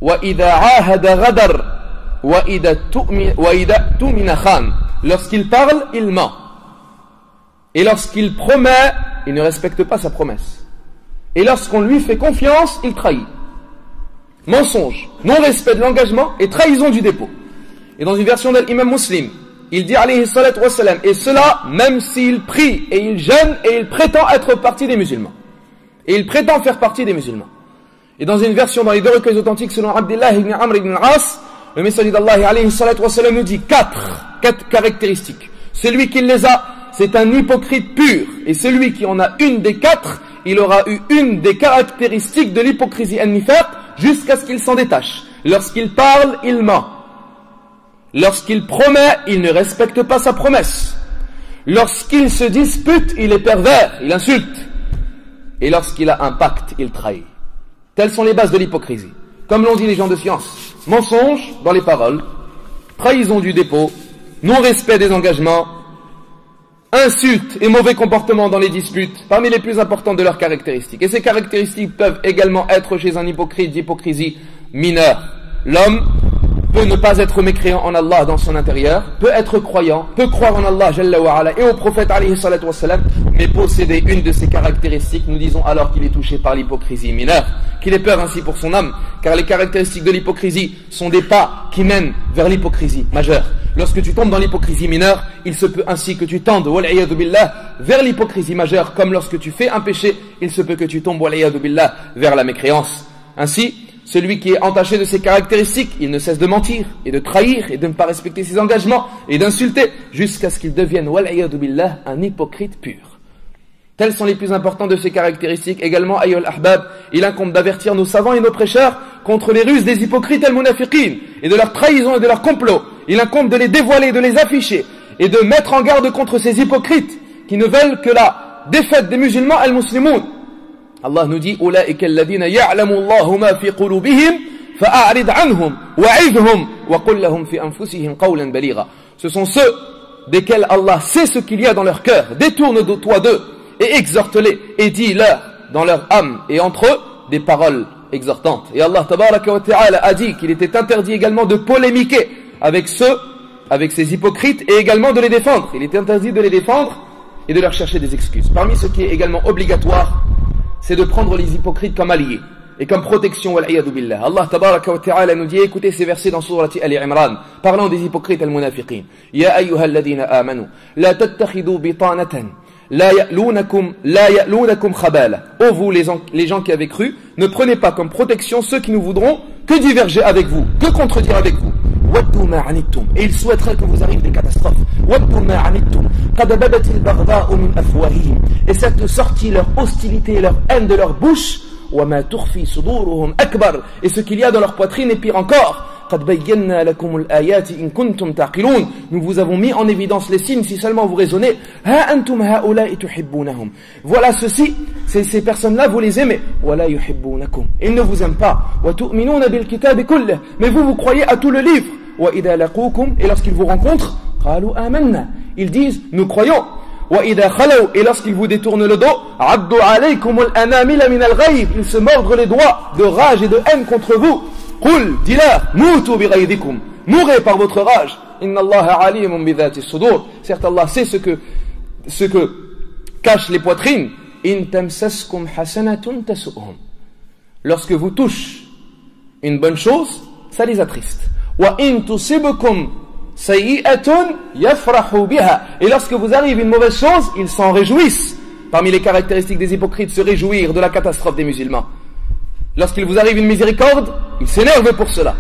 وَإِذَا عَاهَدَ غَدَرَ وَإِذَا تُؤْمِنَ خَانَ. Lorsqu'il parle, il ment. Et lorsqu'il promet, il ne respecte pas sa promesse. Et lorsqu'on lui fait confiance, il trahit. Mensonge, non-respect de l'engagement et trahison du dépôt. Et dans une version de l'imam Muslim, il dit alayhi salatu wassalam, et cela même s'il prie et il jeûne et il prétend être partie des musulmans. Et il prétend faire partie des musulmans. Et dans une version dans les 2 recueils authentiques selon Abdullah ibn Amr ibn al-As, le messager d'Allah alayhi salatu wassalam nous dit 4 caractéristiques. Celui qui les a, c'est un hypocrite pur. Et celui qui en a une des 4, il aura eu une des caractéristiques de l'hypocrisie an-nifaq jusqu'à ce qu'il s'en détache. Lorsqu'il parle, il ment. Lorsqu'il promet, il ne respecte pas sa promesse. Lorsqu'il se dispute, il est pervers, il insulte. Et lorsqu'il a un pacte, il trahit. Telles sont les bases de l'hypocrisie. Comme l'ont dit les gens de science, mensonge dans les paroles, trahison du dépôt, non-respect des engagements, insultes et mauvais comportements dans les disputes, parmi les plus importantes de leurs caractéristiques. Et ces caractéristiques peuvent également être chez un hypocrite d'hypocrisie mineure. L'homme peut ne pas être mécréant en Allah dans son intérieur, peut être croyant, peut croire en Allah Jalla wa Ala et au prophète alayhi salatu wassalam, mais posséder une de ces caractéristiques, nous disons alors qu'il est touché par l'hypocrisie mineure, qu'il ait peur ainsi pour son âme, car les caractéristiques de l'hypocrisie sont des pas qui mènent vers l'hypocrisie majeure. Lorsque tu tombes dans l'hypocrisie mineure, il se peut ainsi que tu tendes, wal'iyadu billah, vers l'hypocrisie majeure, comme lorsque tu fais un péché, il se peut que tu tombes, wal'iyadu billah, vers la mécréance. Ainsi, celui qui est entaché de ces caractéristiques, il ne cesse de mentir et de trahir et de ne pas respecter ses engagements et d'insulter jusqu'à ce qu'il devienne, wal'iyadu billah, un hypocrite pur. Telles sont les plus importantes de ces caractéristiques. Également, ayyul ahbab, il incombe d'avertir nos savants et nos prêcheurs contre les ruses des hypocrites al-munafiqin et de leur trahison et de leur complot. Il incombe de les dévoiler, de les afficher et de mettre en garde contre ces hypocrites qui ne veulent que la défaite des musulmans al-muslimoun. Allah nous dit أولئك الذين يعلم الله ما في قلوبهم فأعرض عنهم وعظهم وقل لهم في أنفسهم قولا بليغا. Ce sont ceux desquels Allah sait ce qu'il y a dans leur cœur. Détourne-toi d'eux et exhorte-les et dis-leur dans leur âme et entre eux des paroles exhortantes. Et Allah tabaraka wa ta'ala a dit qu'il était interdit également de polémiquer avec ces hypocrites et également de les défendre. Il était interdit de les défendre et de leur chercher des excuses. Parmi ce qui est également obligatoire, c'est de prendre les hypocrites comme alliés et comme protection, wal'iyadu billah. Allah tabaraka wa ta'ala nous dit, écoutez ces versets dans Sourate Al-Imran, parlant des hypocrites al-munafiqin. Ya ayyuhalladhina amanu, la tattakhidou bitanatan, la ya'lunakum khabala. Ô vous les gens qui avez cru, ne prenez pas comme protection ceux qui ne voudront que diverger avec vous, que contredire avec vous. Et ils souhaiteraient que vous arriviez des catastrophes. Et cette sortie, leur hostilité et leur haine de leur bouche, et ce qu'il y a dans leur poitrine est pire encore. Nous vous avons mis en évidence les signes si seulement vous raisonnez. Voilà ceci, ces personnes-là vous les aimez. Ils ne vous aiment pas. Mais vous croyez à tout le livre. Et lorsqu'ils vous rencontrent, ils disent nous croyons. Et lorsqu'ils vous détournent le dos, ils se mordent les doigts de rage et de haine contre vous. Qul, dis-leur, moutu bi ghaydikum, mourrez par votre rage. Inna Allaha alimun bi dhati sudur. Certes, Allah sait ce que cachent les poitrines. In tamsaskum hasanatun tasu'hum. Lorsque vous touchez une bonne chose, ça les attriste. Wa in tusibukum sayyi'atun yafrahu biha. Et lorsque vous arrive une mauvaise chose, ils s'en réjouissent. Parmi les caractéristiques des hypocrites, se réjouir de la catastrophe des musulmans. Lorsqu'il vous arrive une miséricorde, ils s'énervent pour cela.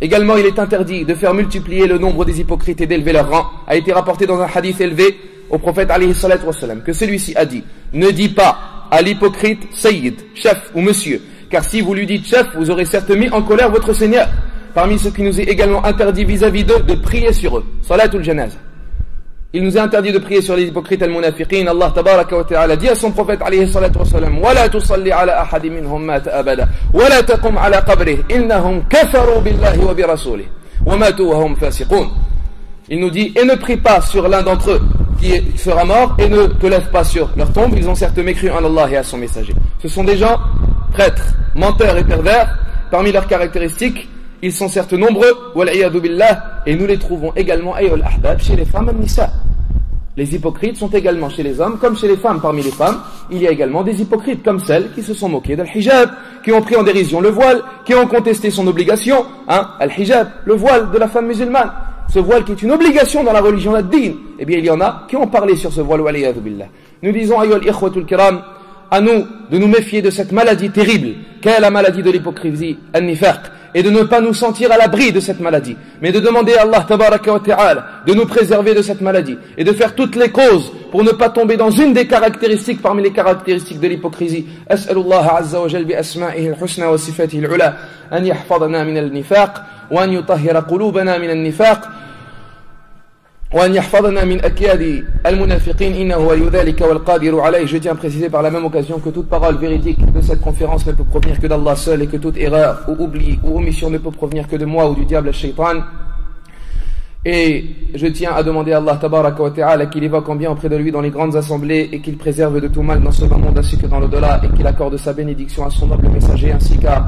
Également, il est interdit de faire multiplier le nombre des hypocrites et d'élever leur rang. A été rapporté dans un hadith élevé au prophète alayhi salatu wassalam que celui-ci a dit: ne dis pas à l'hypocrite Sayyid, chef ou monsieur, car si vous lui dites chef, vous aurez certes mis en colère votre Seigneur. Parmi ce qui nous est également interdit vis-à-vis d'eux, de prier sur eux. Salatul janaz. Il nous est interdit de prier sur les hypocrites al-munafiqin. Allah tabaraka wa ta'ala dit à son prophète alayhi salatu wa salam: wa la tusalli ala ahadi minhum mata abada wa la taqum ala qabrihi innahum kafaru billahi wa bi rasulih. وَمَاتُوا وَهُمْ فَاسِقُونَ. Il nous dit, et ne prie pas sur l'un d'entre eux qui sera mort, et ne te lève pas sur leur tombe, ils ont certes mécru en Allah et à son messager. Ce sont des gens prêtres, menteurs et pervers. Parmi leurs caractéristiques, ils sont certes nombreux, wal-iyadu billah, et nous les trouvons également, ayyul ahbab, chez les femmes an-nisa. Les hypocrites sont également chez les hommes, comme chez les femmes. Parmi les femmes, il y a également des hypocrites, comme celles qui se sont moquées d'al-hijab, qui ont pris en dérision le voile, qui ont contesté son obligation, al-hijab, le voile de la femme musulmane. Ce voile qui est une obligation dans la religion ad-din. Eh bien, il y en a qui ont parlé sur ce voile, wal-iyadu billah. Nous disons, ayyul ikhwatul kiram, à nous de nous méfier de cette maladie terrible, qu'est la maladie de l'hypocrisie, an-nifaq, et de ne pas nous sentir à l'abri de cette maladie, mais de demander à Allah tabaraka wa ta'ala de nous préserver de cette maladie, et de faire toutes les causes pour ne pas tomber dans une des caractéristiques parmi les caractéristiques de l'hypocrisie. As'alullah azza wa jal bi asma'ihi al-husna wa sifatihi al-ula an yahfadana min al-nifaq wa an yutahhira qulubana min al-nifaq وأن يحفظنا من أكياد المنافقين إنه ولي ذلك والقادر عليه. Je tiens à préciser par la même occasion que toute parole véridique de cette conférence ne peut provenir que d'Allah seul, et que toute erreur ou oubli ou omission ne peut provenir que de moi ou du diable al-shaytan. Et je tiens à demander à Allah tabaraka wa ta'ala qu'il évoque en bien auprès de lui dans les grandes assemblées, et qu'il préserve de tout mal dans ce bas monde ainsi que dans l'au-delà, et qu'il accorde sa bénédiction à son noble messager ainsi qu'à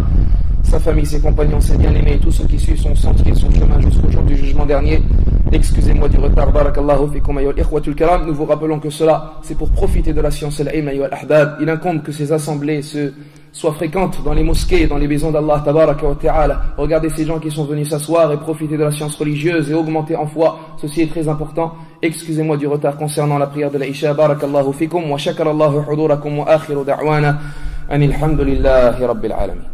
sa famille, ses compagnons, ses bien-aimés, tous ceux qui suivent son sentier, son chemin jusqu'au jour du jugement dernier. Excusez-moi du retard, barakallahu fikum ayyuhal ikhwatul kiram. Nous vous rappelons que cela, c'est pour profiter de la science al-ilm ayyuhal ahbab. Il incombe que ces assemblées soient fréquentes dans les mosquées, dans les maisons d'Allah tabaraka wa ta'ala. Regardez ces gens qui sont venus s'asseoir et profiter de la science religieuse et augmenter en foi. Ceci est très important. Excusez-moi du retard concernant la prière de l'Isha. Barakallahu fikum wa shakarallahu hudurakum wa akhiru da'wana anil hamdulillahi rabbil alamin.